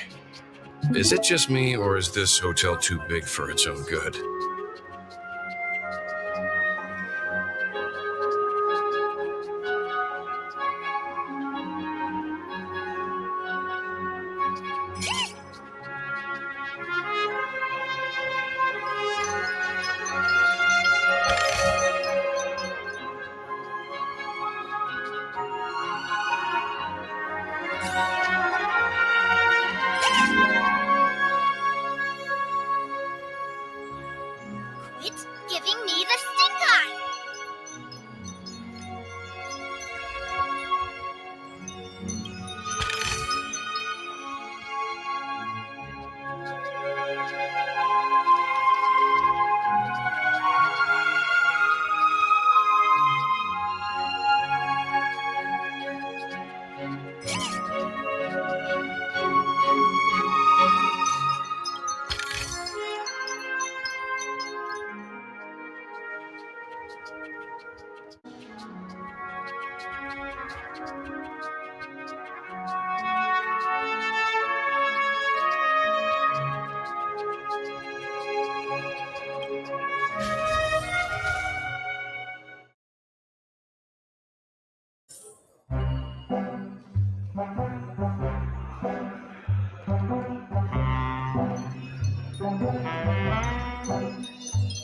Speaker 6: Is it just me, or is this hotel too big for its own good?
Speaker 3: Quit giving me the stink eye!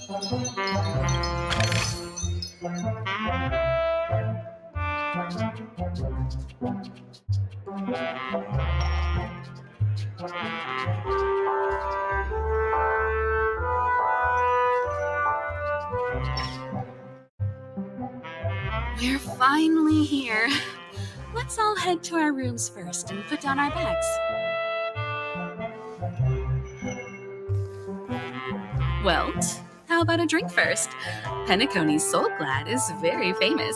Speaker 2: We're finally here. Let's all head to our rooms first and put down our bags. Welt, how about a drink first? Penacony's Soul Glad is very famous.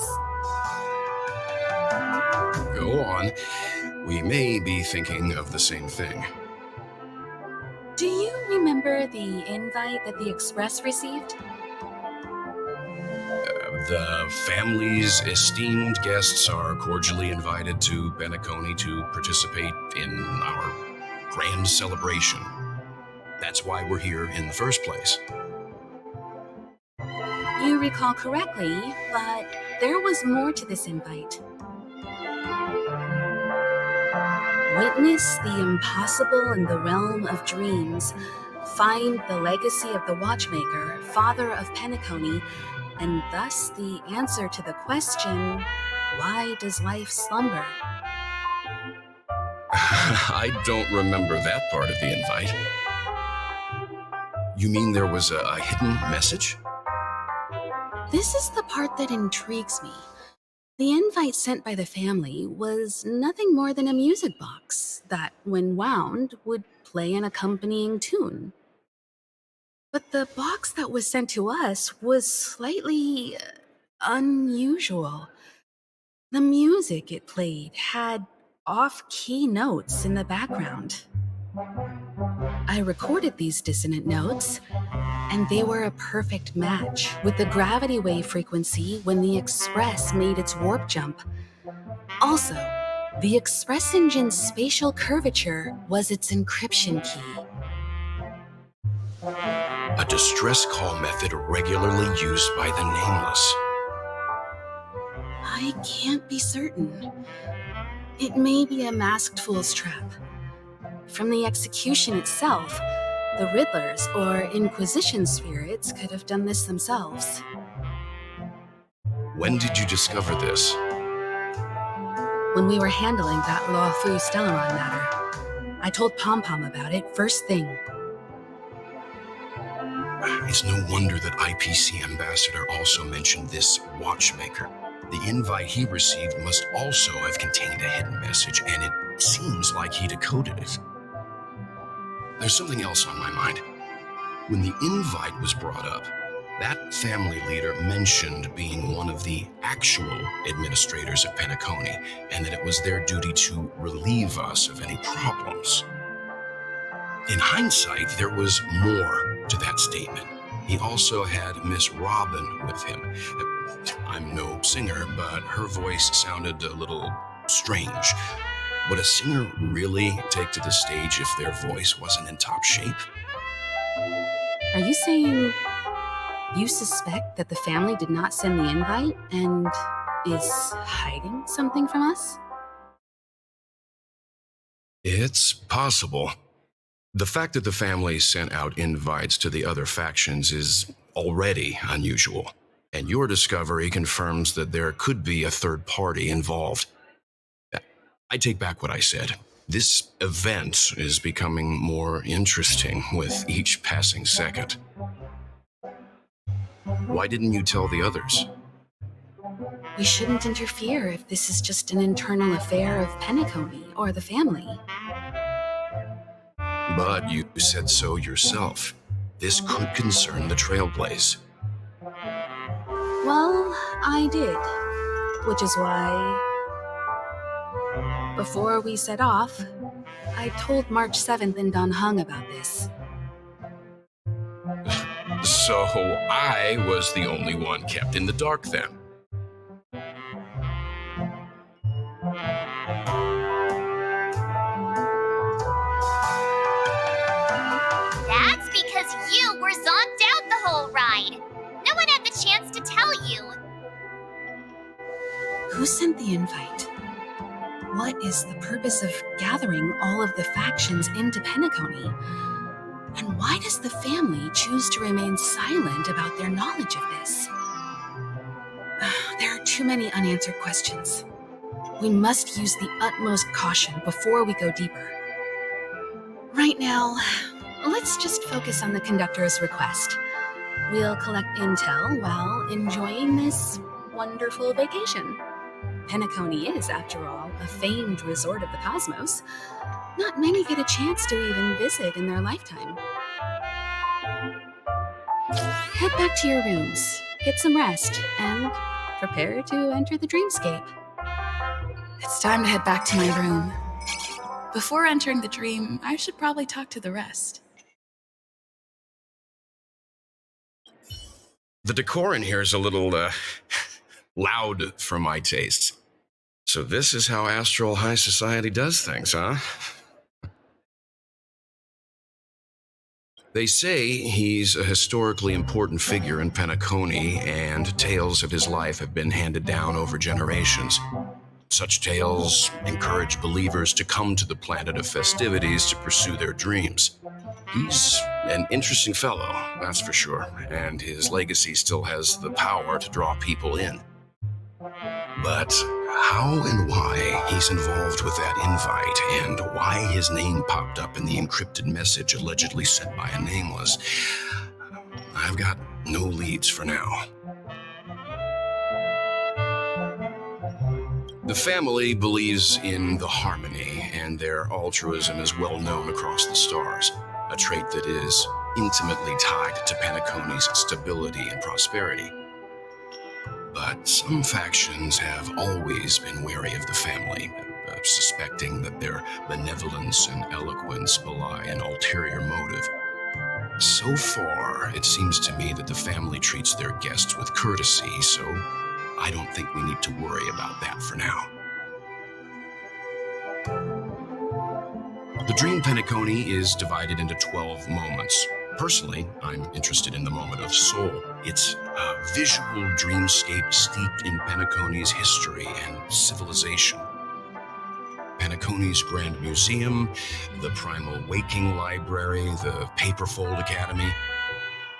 Speaker 6: Go on. We may be thinking of the same thing.
Speaker 2: Do you remember the invite that the Express received?
Speaker 6: The family's esteemed guests are cordially invited to Penacony to participate in our grand celebration. That's why we're here in the first place.
Speaker 2: You recall correctly, but there was more to this invite. Witness the impossible in the realm of dreams. Find the legacy of the watchmaker, father of Penacony, and thus the answer to the question, why does life slumber?
Speaker 6: I don't remember that part of the invite. You mean there was a hidden message?
Speaker 2: This is the part that intrigues me. The invite sent by the family was nothing more than a music box that, when wound, would play an accompanying tune. But the box that was sent to us was slightly unusual. The music it played had off-key notes in the background. I recorded these dissonant notes, and they were a perfect match with the gravity wave frequency when the Express made its warp jump. Also, the Express engine's spatial curvature was its encryption key.
Speaker 6: A distress call method regularly used by the nameless.
Speaker 2: I can't be certain. It may be a masked fool's trap. From the execution itself, the Riddlers or Inquisition spirits could have done this themselves.
Speaker 6: When did you discover this?
Speaker 2: When we were handling that Lawfu Stellaron matter, I told Pom Pom about it first thing.
Speaker 6: It's no wonder that IPC Ambassador also mentioned this watchmaker. The invite he received must also have contained a hidden message, and it seems like he decoded it. There's something else on my mind. When the invite was brought up, that family leader mentioned being one of the actual administrators of Penacony, and that it was their duty to relieve us of any problems. In hindsight, there was more to that statement. He also had Miss Robin with him. I'm no singer, but her voice sounded a little strange. Would a singer really take to the stage if their voice wasn't in top shape?
Speaker 2: Are you saying you suspect that the family did not send the invite and is hiding something from us?
Speaker 6: It's possible. The fact that the family sent out invites to the other factions is already unusual, and your discovery confirms that there could be a third party involved. I take back what I said. This event is becoming more interesting with each passing second. Why didn't you tell the others?
Speaker 2: We shouldn't interfere if this is just an internal affair of Penacony or the family.
Speaker 6: But you said so yourself. This could concern the Trailblaze.
Speaker 2: Well, I did. Which is why, before we set off, I told March 7th in Don Hung about this.
Speaker 6: So I was the only one kept in the dark then.
Speaker 3: That's because you were zonked out the whole ride. No one had the chance to tell you.
Speaker 2: Who sent the invite? What is the purpose of gathering all of the factions into Penacony? And why does the family choose to remain silent about their knowledge of this? There are too many unanswered questions. We must use the utmost caution before we go deeper. Right now, let's just focus on the conductor's request. We'll collect intel while enjoying this wonderful vacation. Penacony is, after all, a famed resort of the cosmos. Not many get a chance to even visit in their lifetime. Head back to your rooms, get some rest, and prepare to enter the dreamscape.
Speaker 8: It's time to head back to my room. Before entering the dream, I should probably talk to the rest.
Speaker 6: The decor in here is a little loud for my taste. So this is how Astral High Society does things, huh? They say he's a historically important figure in Penacony, and tales of his life have been handed down over generations. Such tales encourage believers to come to the planet of festivities to pursue their dreams. He's an interesting fellow, that's for sure, and his legacy still has the power to draw people in. But how and why he's involved with that invite, and why his name popped up in the encrypted message allegedly sent by a nameless, I've got no leads for now. The family believes in the harmony, and their altruism is well known across the stars, a trait that is intimately tied to Penacony's stability and prosperity. But some factions have always been wary of the family, suspecting that their benevolence and eloquence belie an ulterior motive. So far, it seems to me that the family treats their guests with courtesy, so I don't think we need to worry about that for now. The Dream Penacony is divided into 12 moments. Personally, I'm interested in the moment of soul. It's a visual dreamscape steeped in Penacony's history and civilization. Penacony's Grand Museum, the Primal Waking Library, the Paperfold Academy.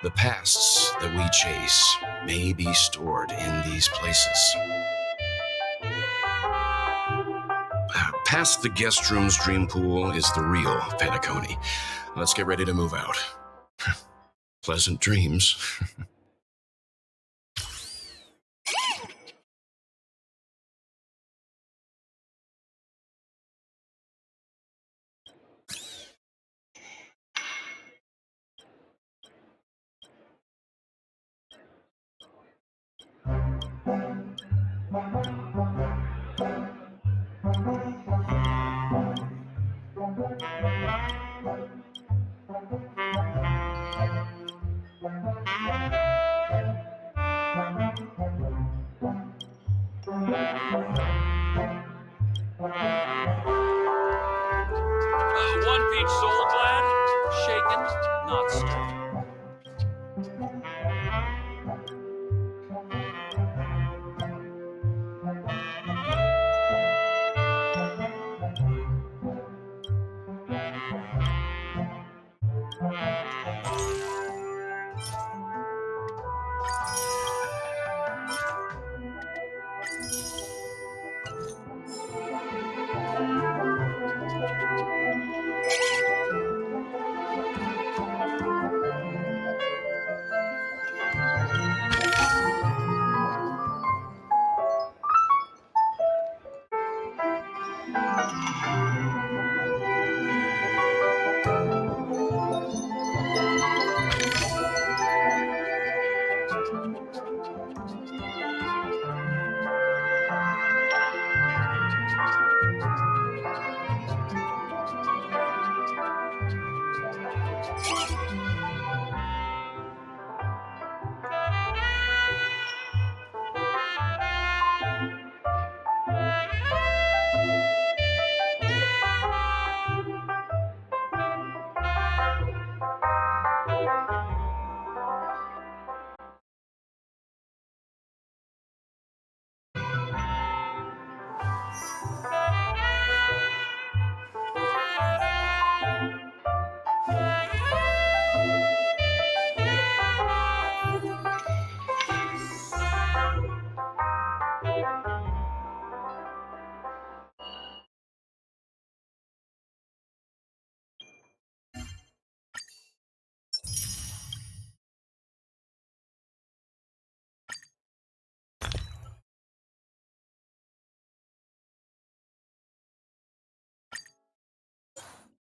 Speaker 6: The pasts that we chase may be stored in these places. Past the guest room's dream pool is the real Penacony. Let's get ready to move out. Pleasant dreams.
Speaker 14: One peach soul glad, shaken, not stirred.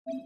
Speaker 15: Still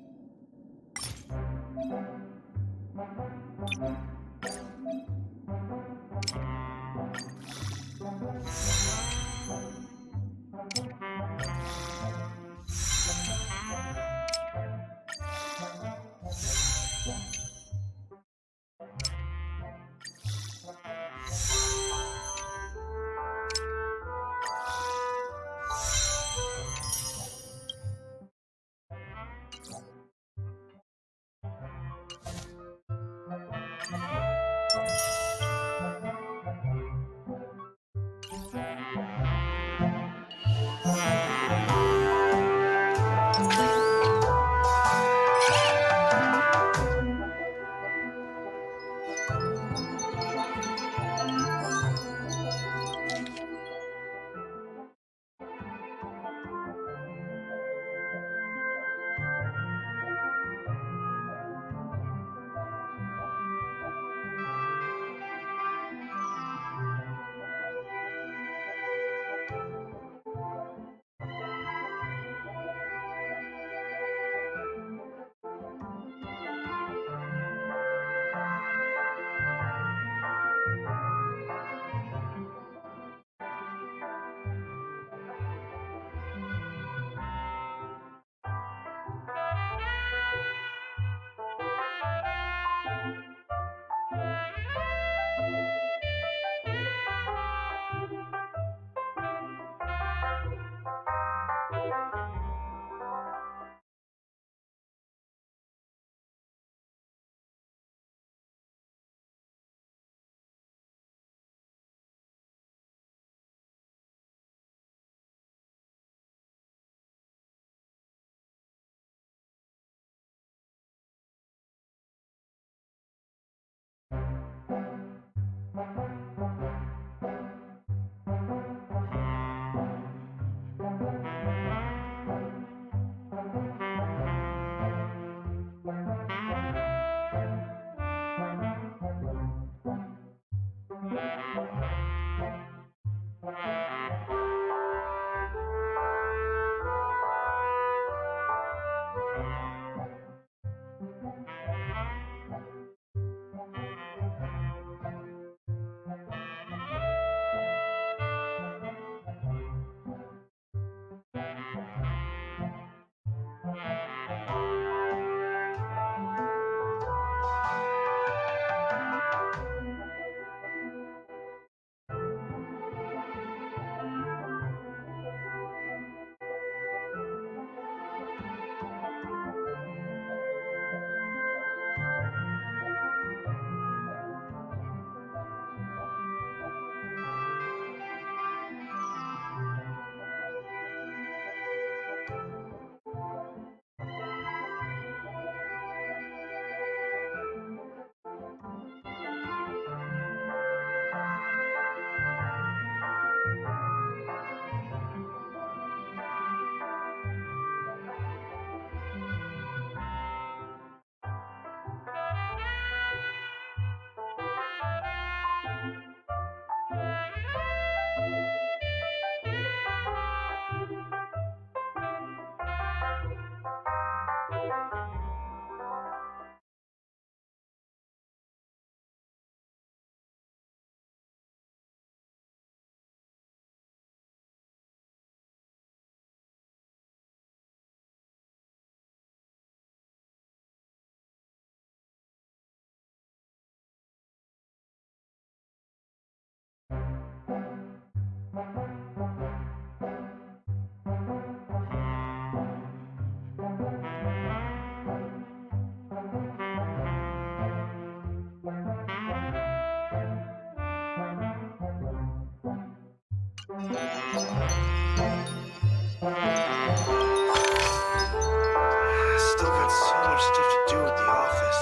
Speaker 15: got so much stuff to do at the office.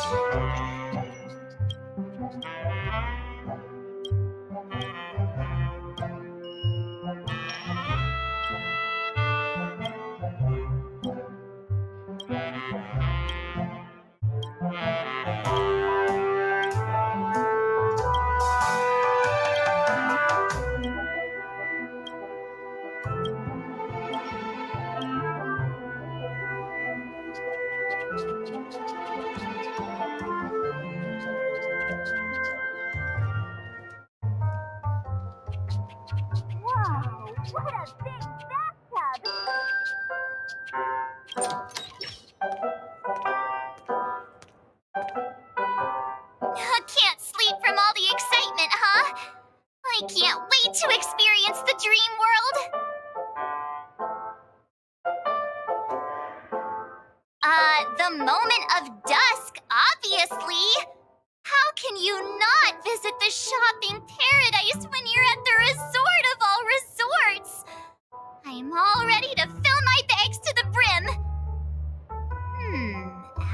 Speaker 3: What a big bathtub! Can't sleep from all the excitement, huh? I can't wait to experience the dream world! The moment of dusk, obviously! How can you not visit the shopping paradise when you're at the resort of all resorts? I'm all ready to fill my bags to the brim.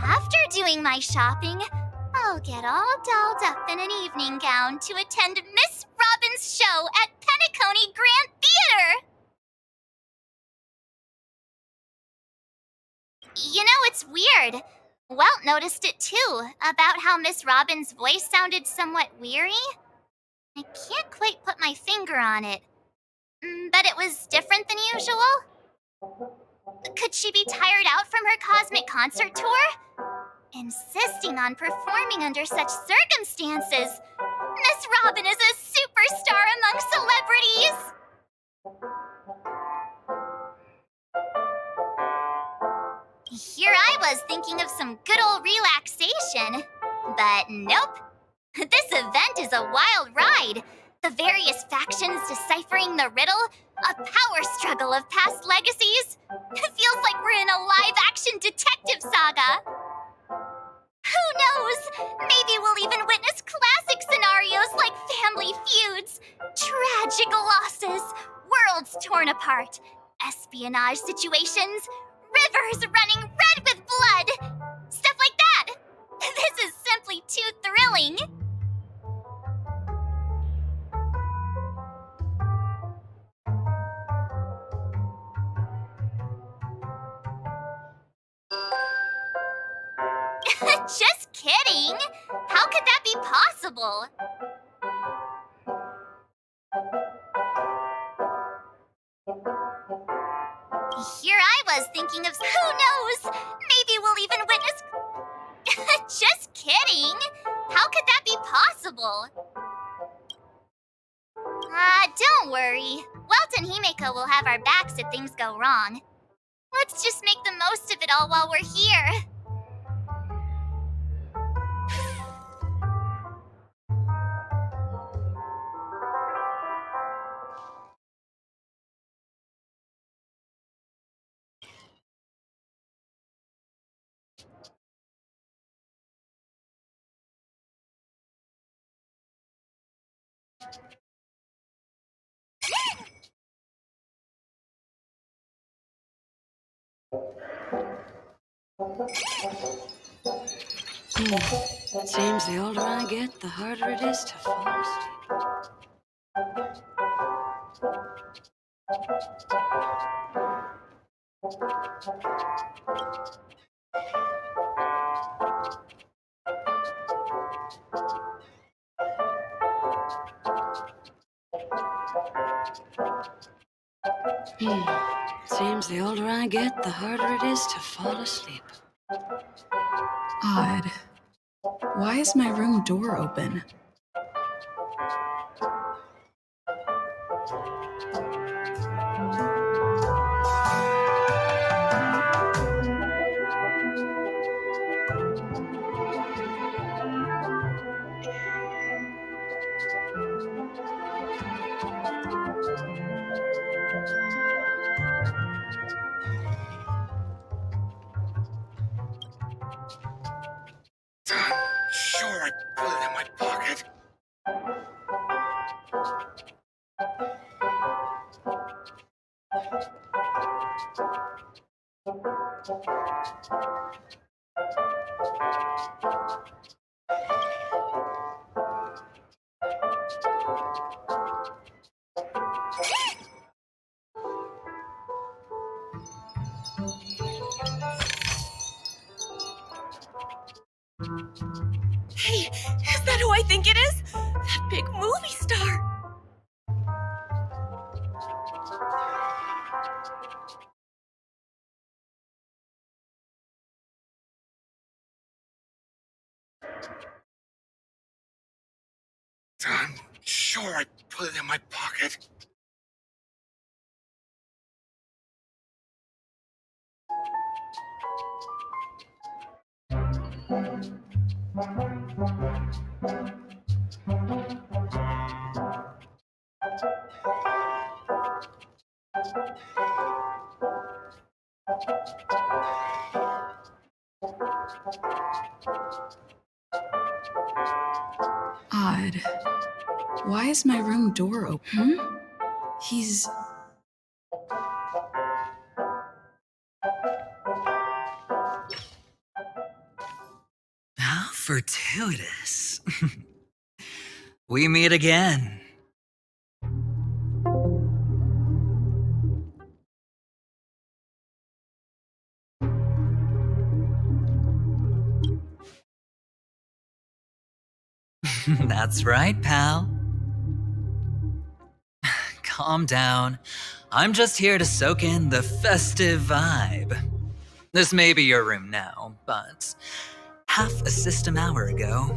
Speaker 3: After doing my shopping, I'll get all dolled up in an evening gown to attend Miss Robin's show at Penacony Grand Theater. You know, it's weird. Welt noticed it too, about how Miss Robin's voice sounded somewhat weary. I can't quite put my finger on it. But it was different than usual? Could she be tired out from her cosmic concert tour? Insisting on performing under such circumstances. Miss Robin is a superstar among celebrities! Here I was thinking of some good old relaxation. But nope. This event is a wild ride. The various factions deciphering the riddle, a power struggle of past legacies. It feels like we're in a live-action detective saga. Who knows? Maybe we'll even witness classic scenarios like family feuds, tragic losses, worlds torn apart, espionage situations, rivers running red with blood. Stuff like that. This is simply too thrilling. Just kidding! How could that be possible? Here I was thinking of... Who knows? Maybe we'll even witness... Just kidding! How could that be possible? Don't worry. Welt and Himeko will have our backs if things go wrong. Let's just make the most of it all while we're here.
Speaker 13: It seems the older I get, the harder it is to fall asleep. Seems the older I get, the harder it is to fall asleep.
Speaker 8: Odd. Why is my room door open?
Speaker 15: Sure, I put it in my pocket.
Speaker 19: Hey, is that who I think it is? That big movie star!
Speaker 15: I'm sure I put it in my pocket.
Speaker 8: Odd. Why is my room door open? He's...
Speaker 17: How fortuitous. We meet again. That's right, pal. Calm down. I'm just here to soak in the festive vibe. This may be your room now, but half a system hour ago,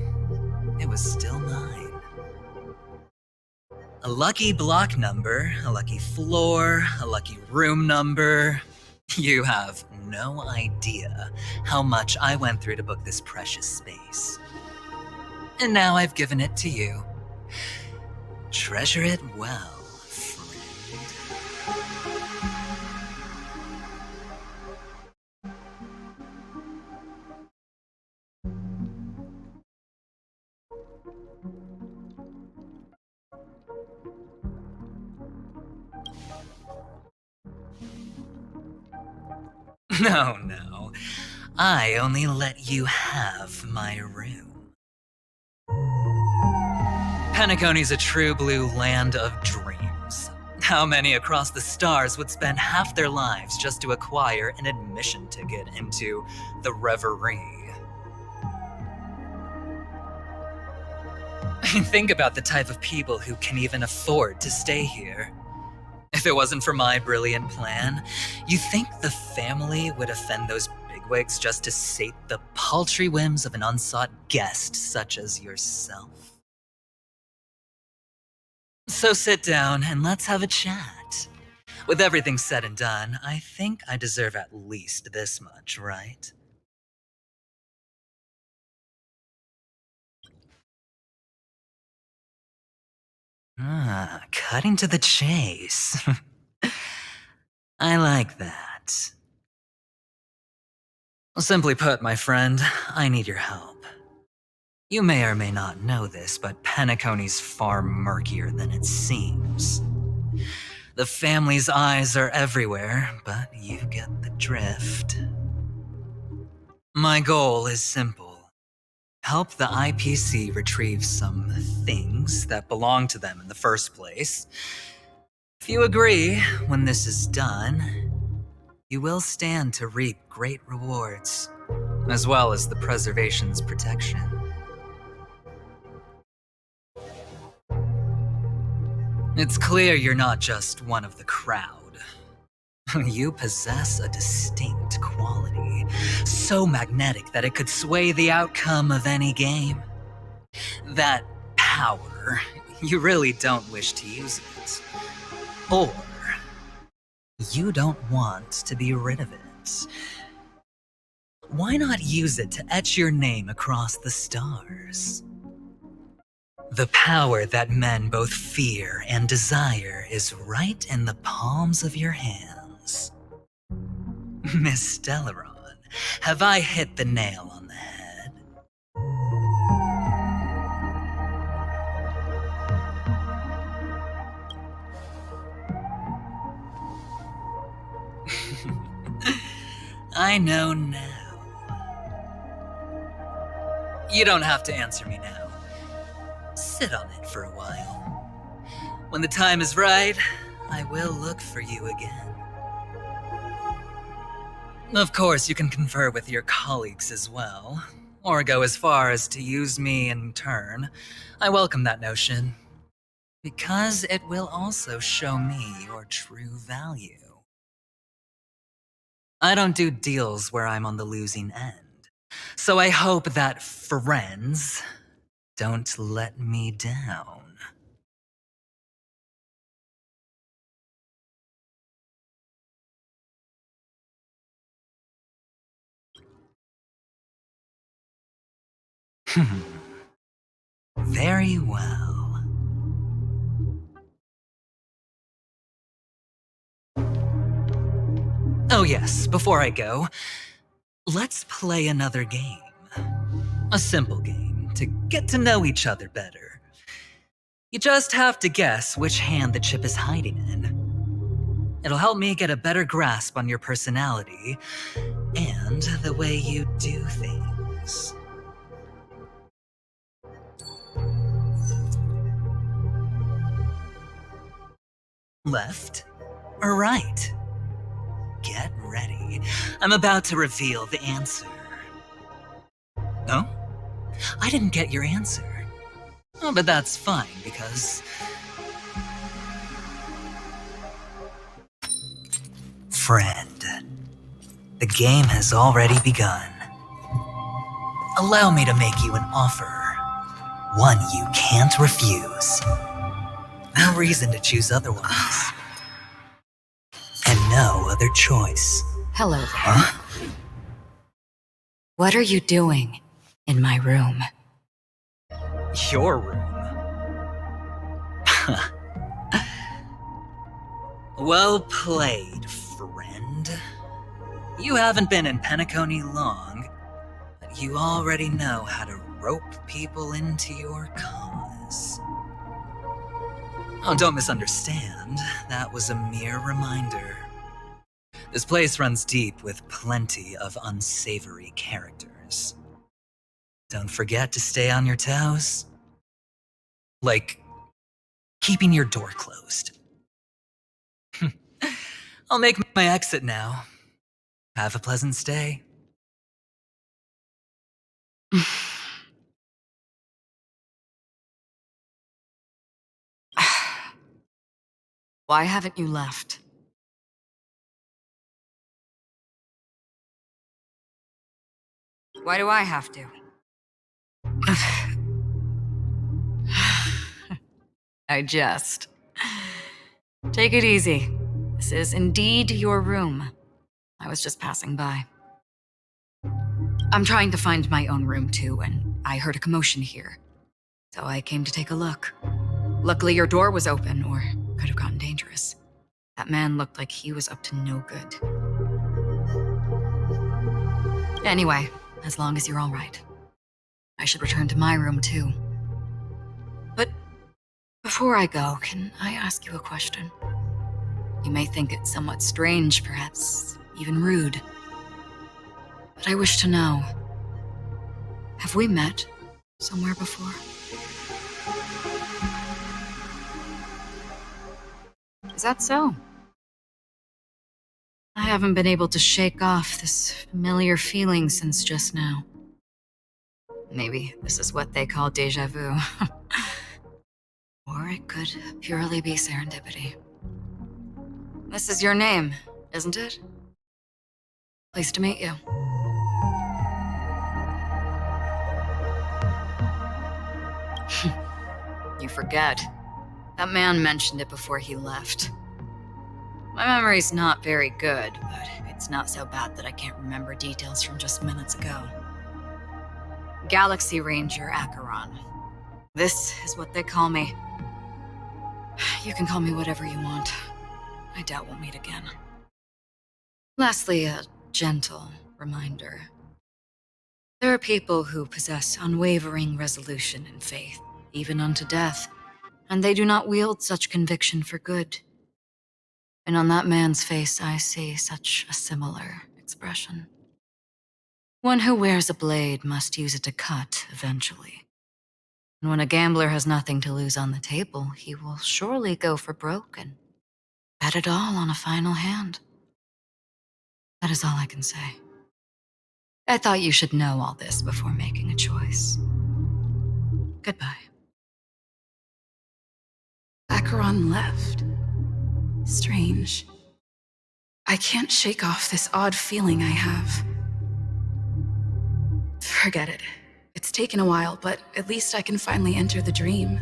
Speaker 17: it was still mine. A lucky block number, a lucky floor, a lucky room number. You have no idea how much I went through to book this precious space. And now I've given it to you. Treasure it well, No, no. I only let you have my room. Penacony's a true blue land of dreams. How many across the stars would spend half their lives just to acquire an admission ticket into the Reverie? Think about the type of people who can even afford to stay here. If it wasn't for my brilliant plan, you think the family would offend those bigwigs just to sate the paltry whims of an unsought guest such as yourself? So sit down and let's have a chat. With everything said and done, I think I deserve at least this much, right? Cutting to the chase. I like that. Simply put, my friend, I need your help. You may or may not know this, but Penacony's far murkier than it seems. The family's eyes are everywhere, but you get the drift. My goal is simple. Help the IPC retrieve some things that belong to them in the first place. If you agree, when this is done, you will stand to reap great rewards, as well as the preservation's protection. It's clear you're not just one of the crowd. You possess a distinct quality, so magnetic that it could sway the outcome of any game. That power, you really don't wish to use it. Or, you don't want to be rid of it. Why not use it to etch your name across the stars? The power that men both fear and desire is right in the palms of your hands. Miss Stellaron, have I hit the nail on the head? I know now. You don't have to answer me now. Sit on it for a while. When the time is right, I will look for you again. Of course, you can confer with your colleagues as well, or go as far as to use me in turn. I welcome that notion, because it will also show me your true value. I don't do deals where I'm on the losing end, so I hope that friends don't let me down. Very well. Oh yes, before I go, let's play another game. A simple game to get to know each other better. You just have to guess which hand the chip is hiding in. It'll help me get a better grasp on your personality and the way you do things. Left or right? Get ready. I'm about to reveal the answer. No? I didn't get your answer. Oh, but that's fine because... Friend, the game has already begun. Allow me to make you an offer. One you can't refuse. No reason to choose otherwise. And no other choice.
Speaker 9: Hello there.
Speaker 17: Huh?
Speaker 9: What are you doing in my room?
Speaker 17: Your room? Well played, friend. You haven't been in Penacony long, but you already know how to rope people into your cause. Oh, don't misunderstand. That was a mere reminder. This place runs deep with plenty of unsavory characters. Don't forget to stay on your toes. Like, keeping your door closed. I'll make my exit now. Have a pleasant stay.
Speaker 9: Why haven't you left? Why do I have to? I jest. Take it easy. This is indeed your room. I was just passing by. I'm trying to find my own room too, and I heard a commotion here. So I came to take a look. Luckily your door was open, or could have gotten dangerous. That man looked like he was up to no good. Anyway, as long as you're all right. I should return to my room too. But before I go, can I ask you a question? You may think it somewhat strange, perhaps even rude. But I wish to know, have we met somewhere before? Is that so? I haven't been able to shake off this familiar feeling since just now. Maybe this is what they call déjà vu. Or it could purely be serendipity. This is your name, isn't it? Pleased to meet you. You forget. That man mentioned it before he left. My memory's not very good, but it's not so bad that I can't remember details from just minutes ago. Galaxy Ranger Acheron. This is what they call me. You can call me whatever you want. I doubt we'll meet again. Lastly, a gentle reminder. There are people who possess unwavering resolution and faith, even unto death, and they do not wield such conviction for good. And on that man's face, I see such a similar expression. One who wears a blade must use it to cut eventually. And when a gambler has nothing to lose on the table, he will surely go for broke and bet it all on a final hand. That is all I can say. I thought you should know all this before making a choice. Goodbye.
Speaker 8: Acheron left. Strange. I can't shake off this odd feeling I have. Forget it. It's taken a while, but at least I can finally enter the dream.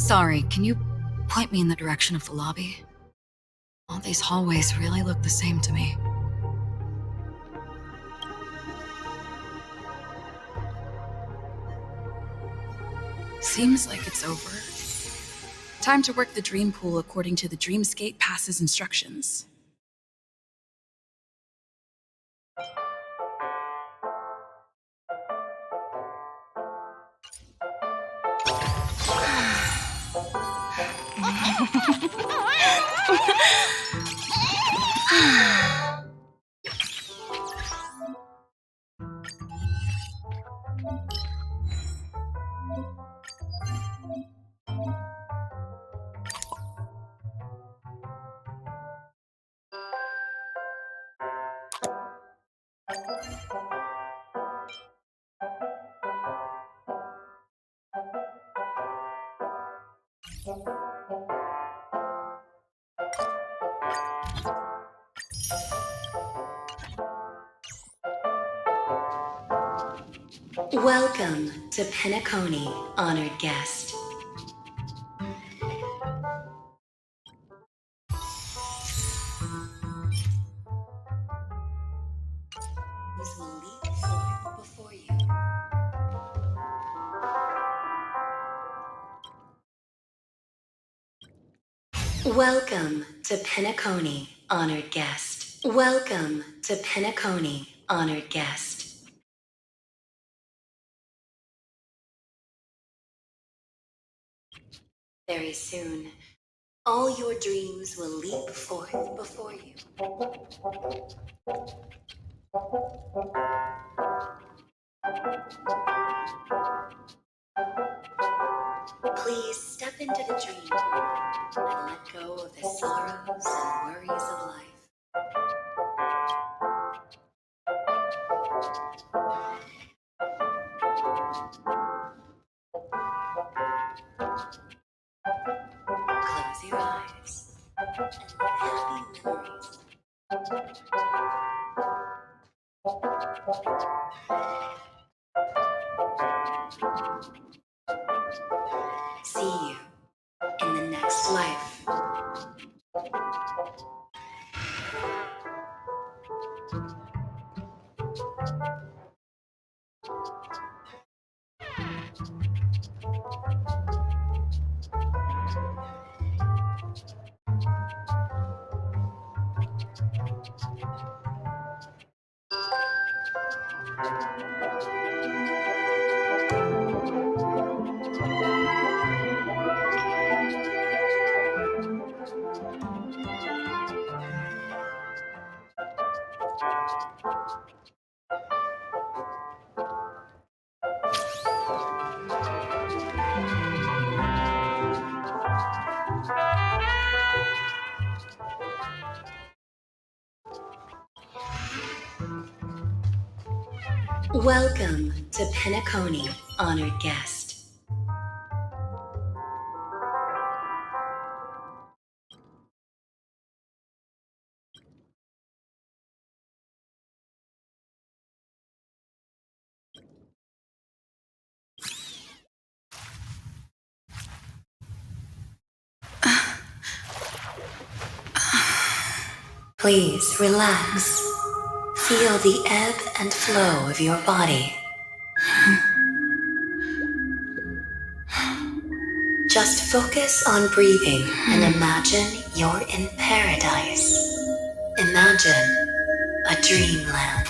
Speaker 9: Sorry, can you point me in the direction of the lobby? All these hallways really look the same to me.
Speaker 8: Seems like it's over. Time to work the dream pool according to the Dreamscape Pass's instructions.
Speaker 20: Welcome to Penacony, honored guest. This will leap forth before you. Welcome to Penacony, honored guest. Welcome to Penacony, honored guest. Very soon, all your dreams will leap forth before you. Please step into the dream pool and let go of the sorrows and worries of life. Close your eyes and let happy memories. See you in the next life. Welcome to Penacony, honored guest. Please relax. Feel the ebb and flow of your body. Just focus on breathing and imagine you're in paradise. Imagine a dreamland.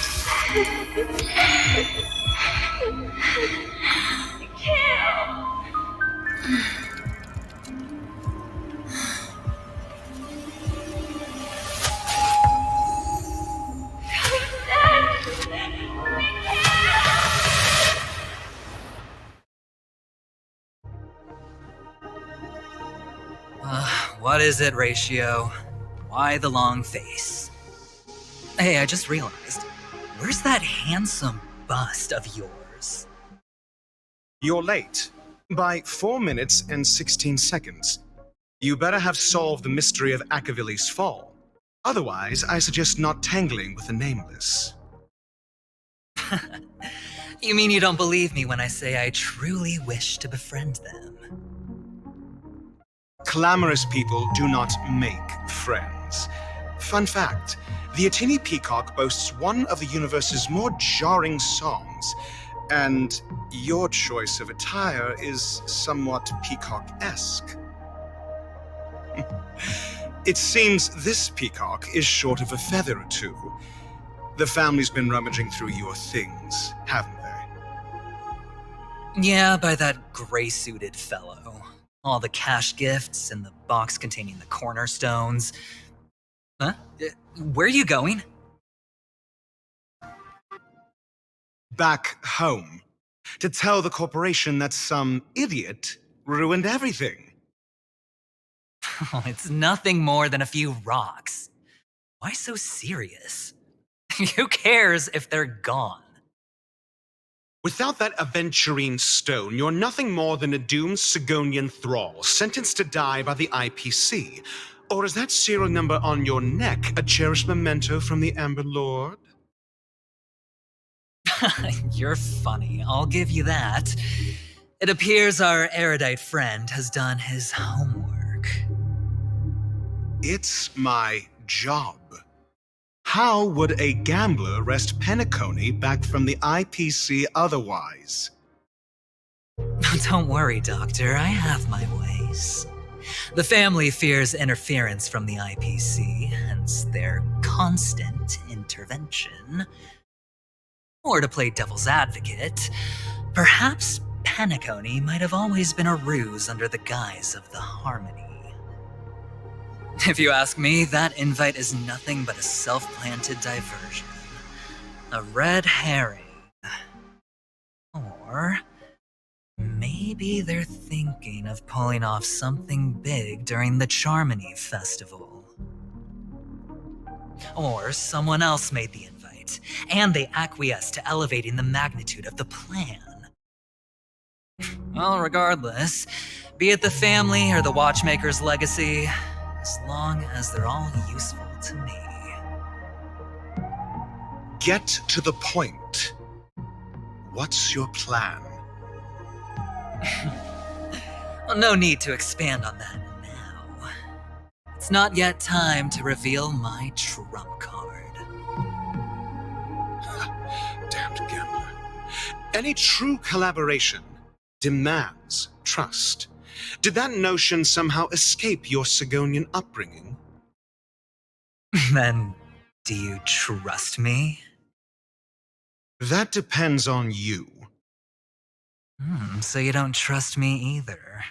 Speaker 17: What is it, Ratio? Why the long face? Hey, I just realized. Where's that handsome bust of yours?
Speaker 12: You're late. By 4 minutes and 16 seconds. You better have solved the mystery of Akavili's fall. Otherwise, I suggest not tangling with the nameless.
Speaker 17: You mean you don't believe me when I say I truly wish to befriend them?
Speaker 12: Clamorous people do not make friends. Fun fact, the Atini Peacock boasts one of the universe's more jarring songs, and your choice of attire is somewhat peacock-esque. It seems this peacock is short of a feather or two. The family's been rummaging through your things, haven't they?
Speaker 17: Yeah, by that gray-suited fellow. All the cash gifts and the box containing the cornerstones. Huh? Where are you going?
Speaker 12: Back home. To tell the corporation that some idiot ruined everything.
Speaker 17: Oh, it's nothing more than a few rocks. Why so serious? Who cares if they're gone?
Speaker 12: Without that aventurine stone, you're nothing more than a doomed Sigonian thrall, sentenced to die by the IPC. Or is that serial number on your neck a cherished memento from the Amber Lord?
Speaker 17: You're funny, I'll give you that. It appears our erudite friend has done his homework.
Speaker 12: It's my job. How would a gambler wrest Penacony back from the IPC otherwise?
Speaker 17: Don't worry, Doctor, I have my ways. The family fears interference from the IPC, hence their constant intervention. Or to play devil's advocate, perhaps Penacony might have always been a ruse under the guise of the Harmony. If you ask me, that invite is nothing but a self-planted diversion. A red herring. Or maybe they're thinking of pulling off something big during the Charmony Festival. Or someone else made the invite, and they acquiesced to elevating the magnitude of the plan. Well, regardless, be it the family or the watchmaker's legacy, as long as they're all useful to me.
Speaker 12: Get to the point. What's your plan?
Speaker 17: Well, no need to expand on that now. It's not yet time to reveal my trump card.
Speaker 12: Damned gambler. Any true collaboration demands trust. Did that notion somehow escape your Sigonian upbringing?
Speaker 17: Then, do you trust me?
Speaker 12: That depends on you.
Speaker 17: So you don't trust me either.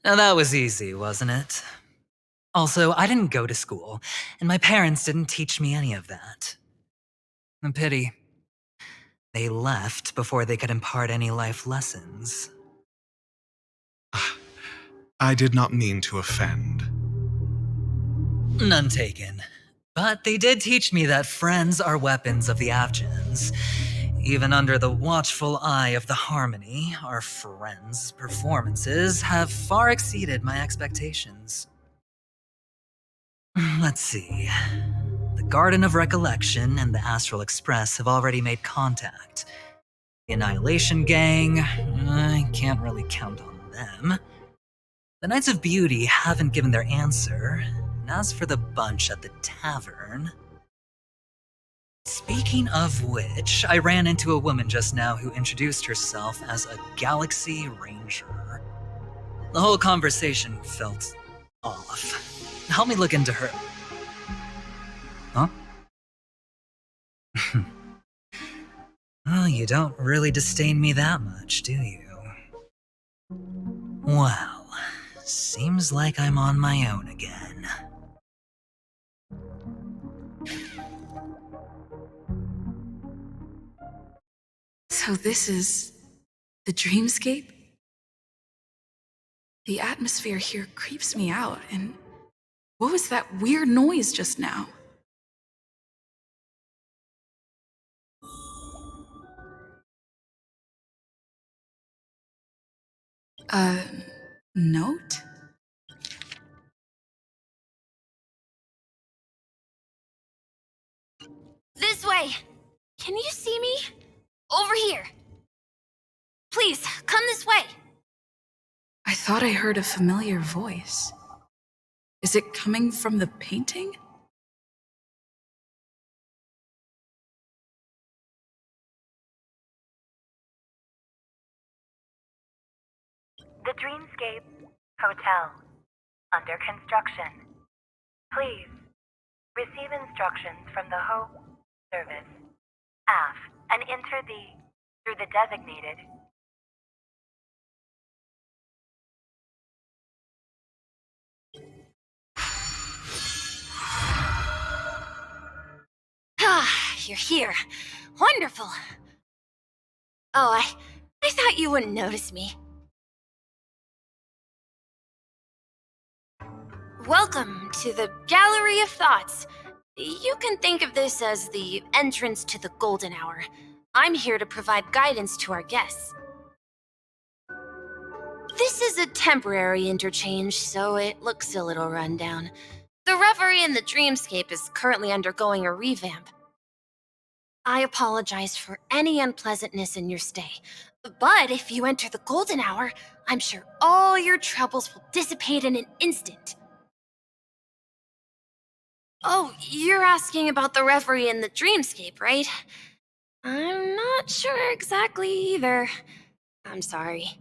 Speaker 17: Now that was easy, wasn't it? Also, I didn't go to school, and my parents didn't teach me any of that. A pity. They left before they could impart any life lessons.
Speaker 12: I did not mean to offend.
Speaker 17: None taken. But they did teach me that friends are weapons of the Avgens. Even under the watchful eye of the Harmony, our friends' performances have far exceeded my expectations. Let's see. The Garden of Recollection and the Astral Express have already made contact. The Annihilation Gang, I can't really count on them. The Knights of Beauty haven't given their answer, and as for the bunch at the tavern... Speaking of which, I ran into a woman just now who introduced herself as a Galaxy Ranger. The whole conversation felt off. Help me look into her. Huh? Well, you don't really disdain me that much, do you? Well, seems like I'm on my own again.
Speaker 8: So this is the dreamscape? The atmosphere here creeps me out, and what was that weird noise just now? A note?
Speaker 1: This way! Can you see me? Over here! Please, come this way!
Speaker 8: I thought I heard a familiar voice. Is it coming from the painting?
Speaker 21: The Dreamscape Hotel. Under construction. Please receive instructions from the Hope Service, aft, and enter through the designated.
Speaker 1: Ah, you're here. Wonderful. Oh, I thought you wouldn't notice me. Welcome to the Gallery of Thoughts. You can think of this as the entrance to the golden hour. I'm here to provide guidance to our guests. This is a temporary interchange, so it looks a little rundown. The Reverie in the Dreamscape is currently undergoing a revamp. I apologize for any unpleasantness in your stay, but if you enter the golden hour, I'm sure all your troubles will dissipate in an instant. Oh, you're asking about the Reverie in the Dreamscape, right? I'm not sure exactly either. I'm sorry.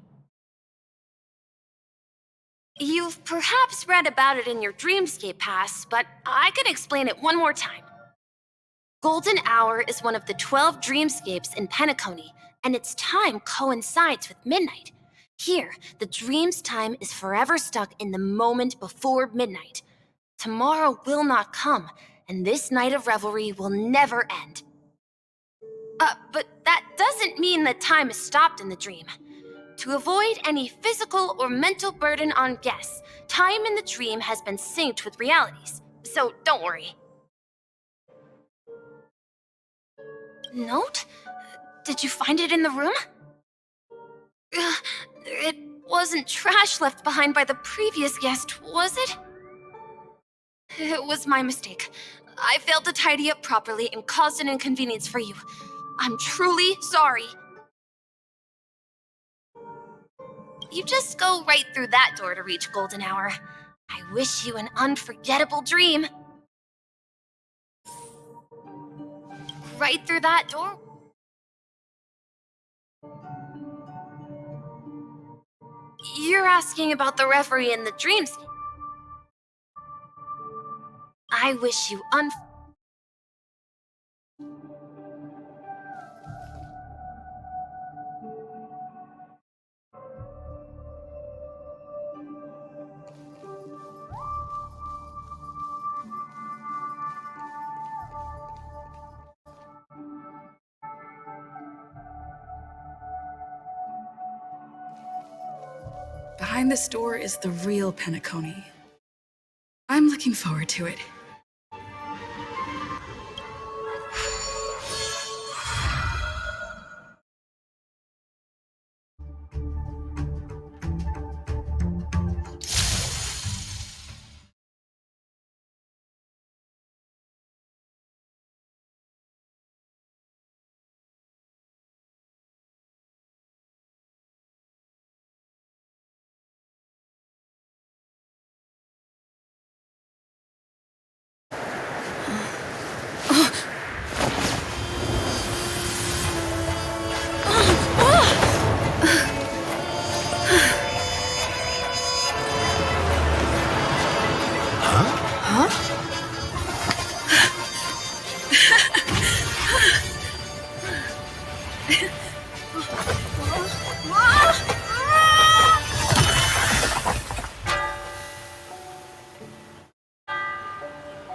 Speaker 1: You've perhaps read about it in your Dreamscape Pass, but I can explain it one more time. Golden Hour is one of the 12 dreamscapes in Penacony, and its time coincides with midnight. Here, the dream's time is forever stuck in the moment before midnight. Tomorrow will not come, and this night of revelry will never end. But that doesn't mean that time is stopped in the dream. To avoid any physical or mental burden on guests, time in the dream has been synced with realities, so don't worry. Note? Did you find it in the room? It wasn't trash left behind by the previous guest, was it? It was my mistake. I failed to tidy up properly and caused an inconvenience for you. I'm truly sorry. You just go right through that door to reach Golden Hour. I wish you an unforgettable dream. Right through that door? You're asking about the Reverie in the Dreamscape. I wish you
Speaker 8: Behind this door is the real Penacony. I'm looking forward to it.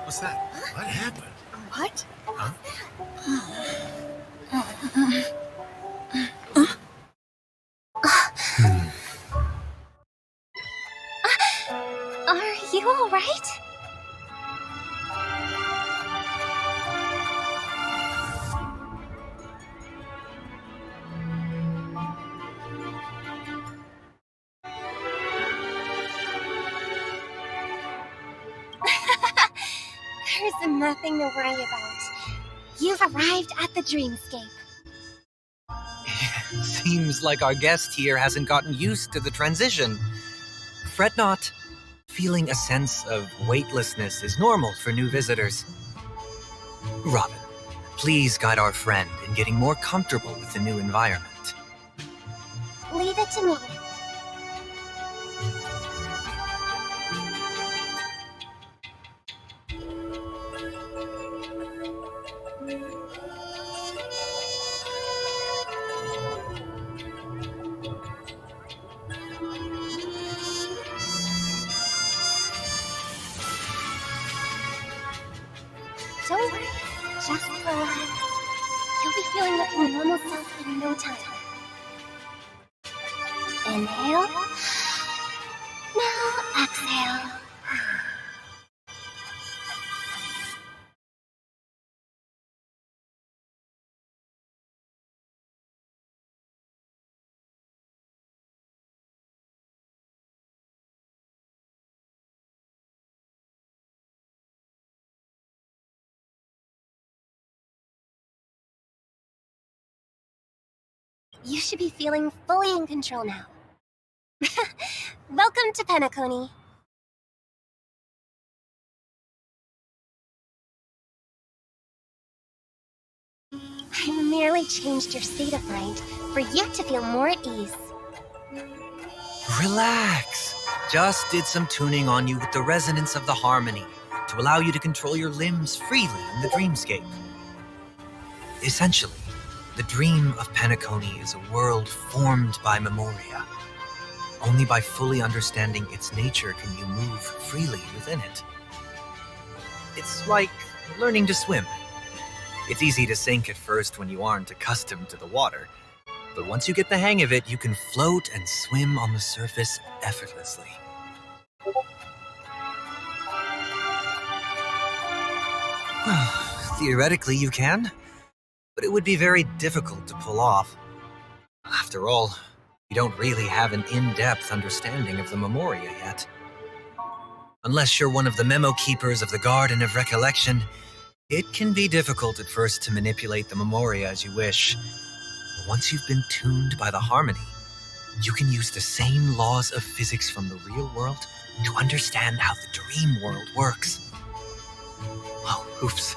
Speaker 10: What's that? What happened?
Speaker 1: What?
Speaker 10: Huh?
Speaker 3: Are you all right?
Speaker 4: There's nothing to worry about. You've arrived at the Dreamscape.
Speaker 11: Seems like our guest here hasn't gotten used to the transition. Fret not. Feeling a sense of weightlessness is normal for new visitors. Robin, please guide our friend in getting more comfortable with the new environment.
Speaker 3: Leave it to me. Don't worry, just for a while. You'll be feeling like your normal self in no time. Inhale. Now exhale. You should be feeling fully in control now. Welcome to Penacony. I merely changed your state of mind for you to feel more at ease.
Speaker 11: Relax. Just did some tuning on you with the resonance of the harmony to allow you to control your limbs freely in the dreamscape. Essentially, the dream of Penacony is a world formed by Memoria. Only by fully understanding its nature can you move freely within it. It's like learning to swim. It's easy to sink at first when you aren't accustomed to the water, but once you get the hang of it, you can float and swim on the surface effortlessly. Theoretically, you can, but it would be very difficult to pull off. After all, you don't really have an in-depth understanding of the Memoria yet. Unless you're one of the memo keepers of the Garden of Recollection, it can be difficult at first to manipulate the Memoria as you wish. But once you've been tuned by the harmony, you can use the same laws of physics from the real world to understand how the dream world works. Oh, oops.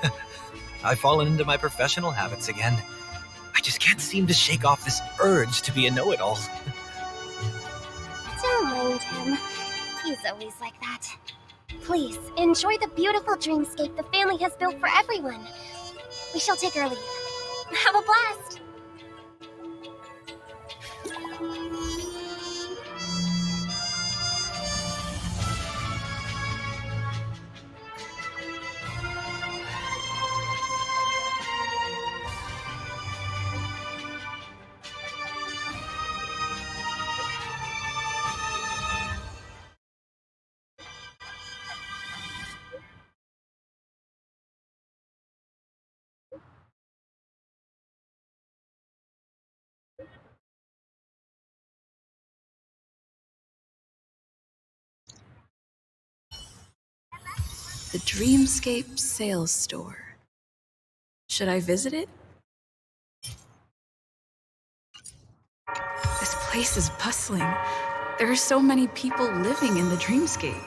Speaker 11: I've fallen into my professional habits again. I just can't seem to shake off this urge to be a know-it-all.
Speaker 3: Don't mind him. He's always like that. Please, enjoy the beautiful dreamscape the family has built for everyone. We shall take our leave. Have a blast!
Speaker 8: The Dreamscape Sales Store. Should I visit it? This place is bustling. There are so many people living in the Dreamscape.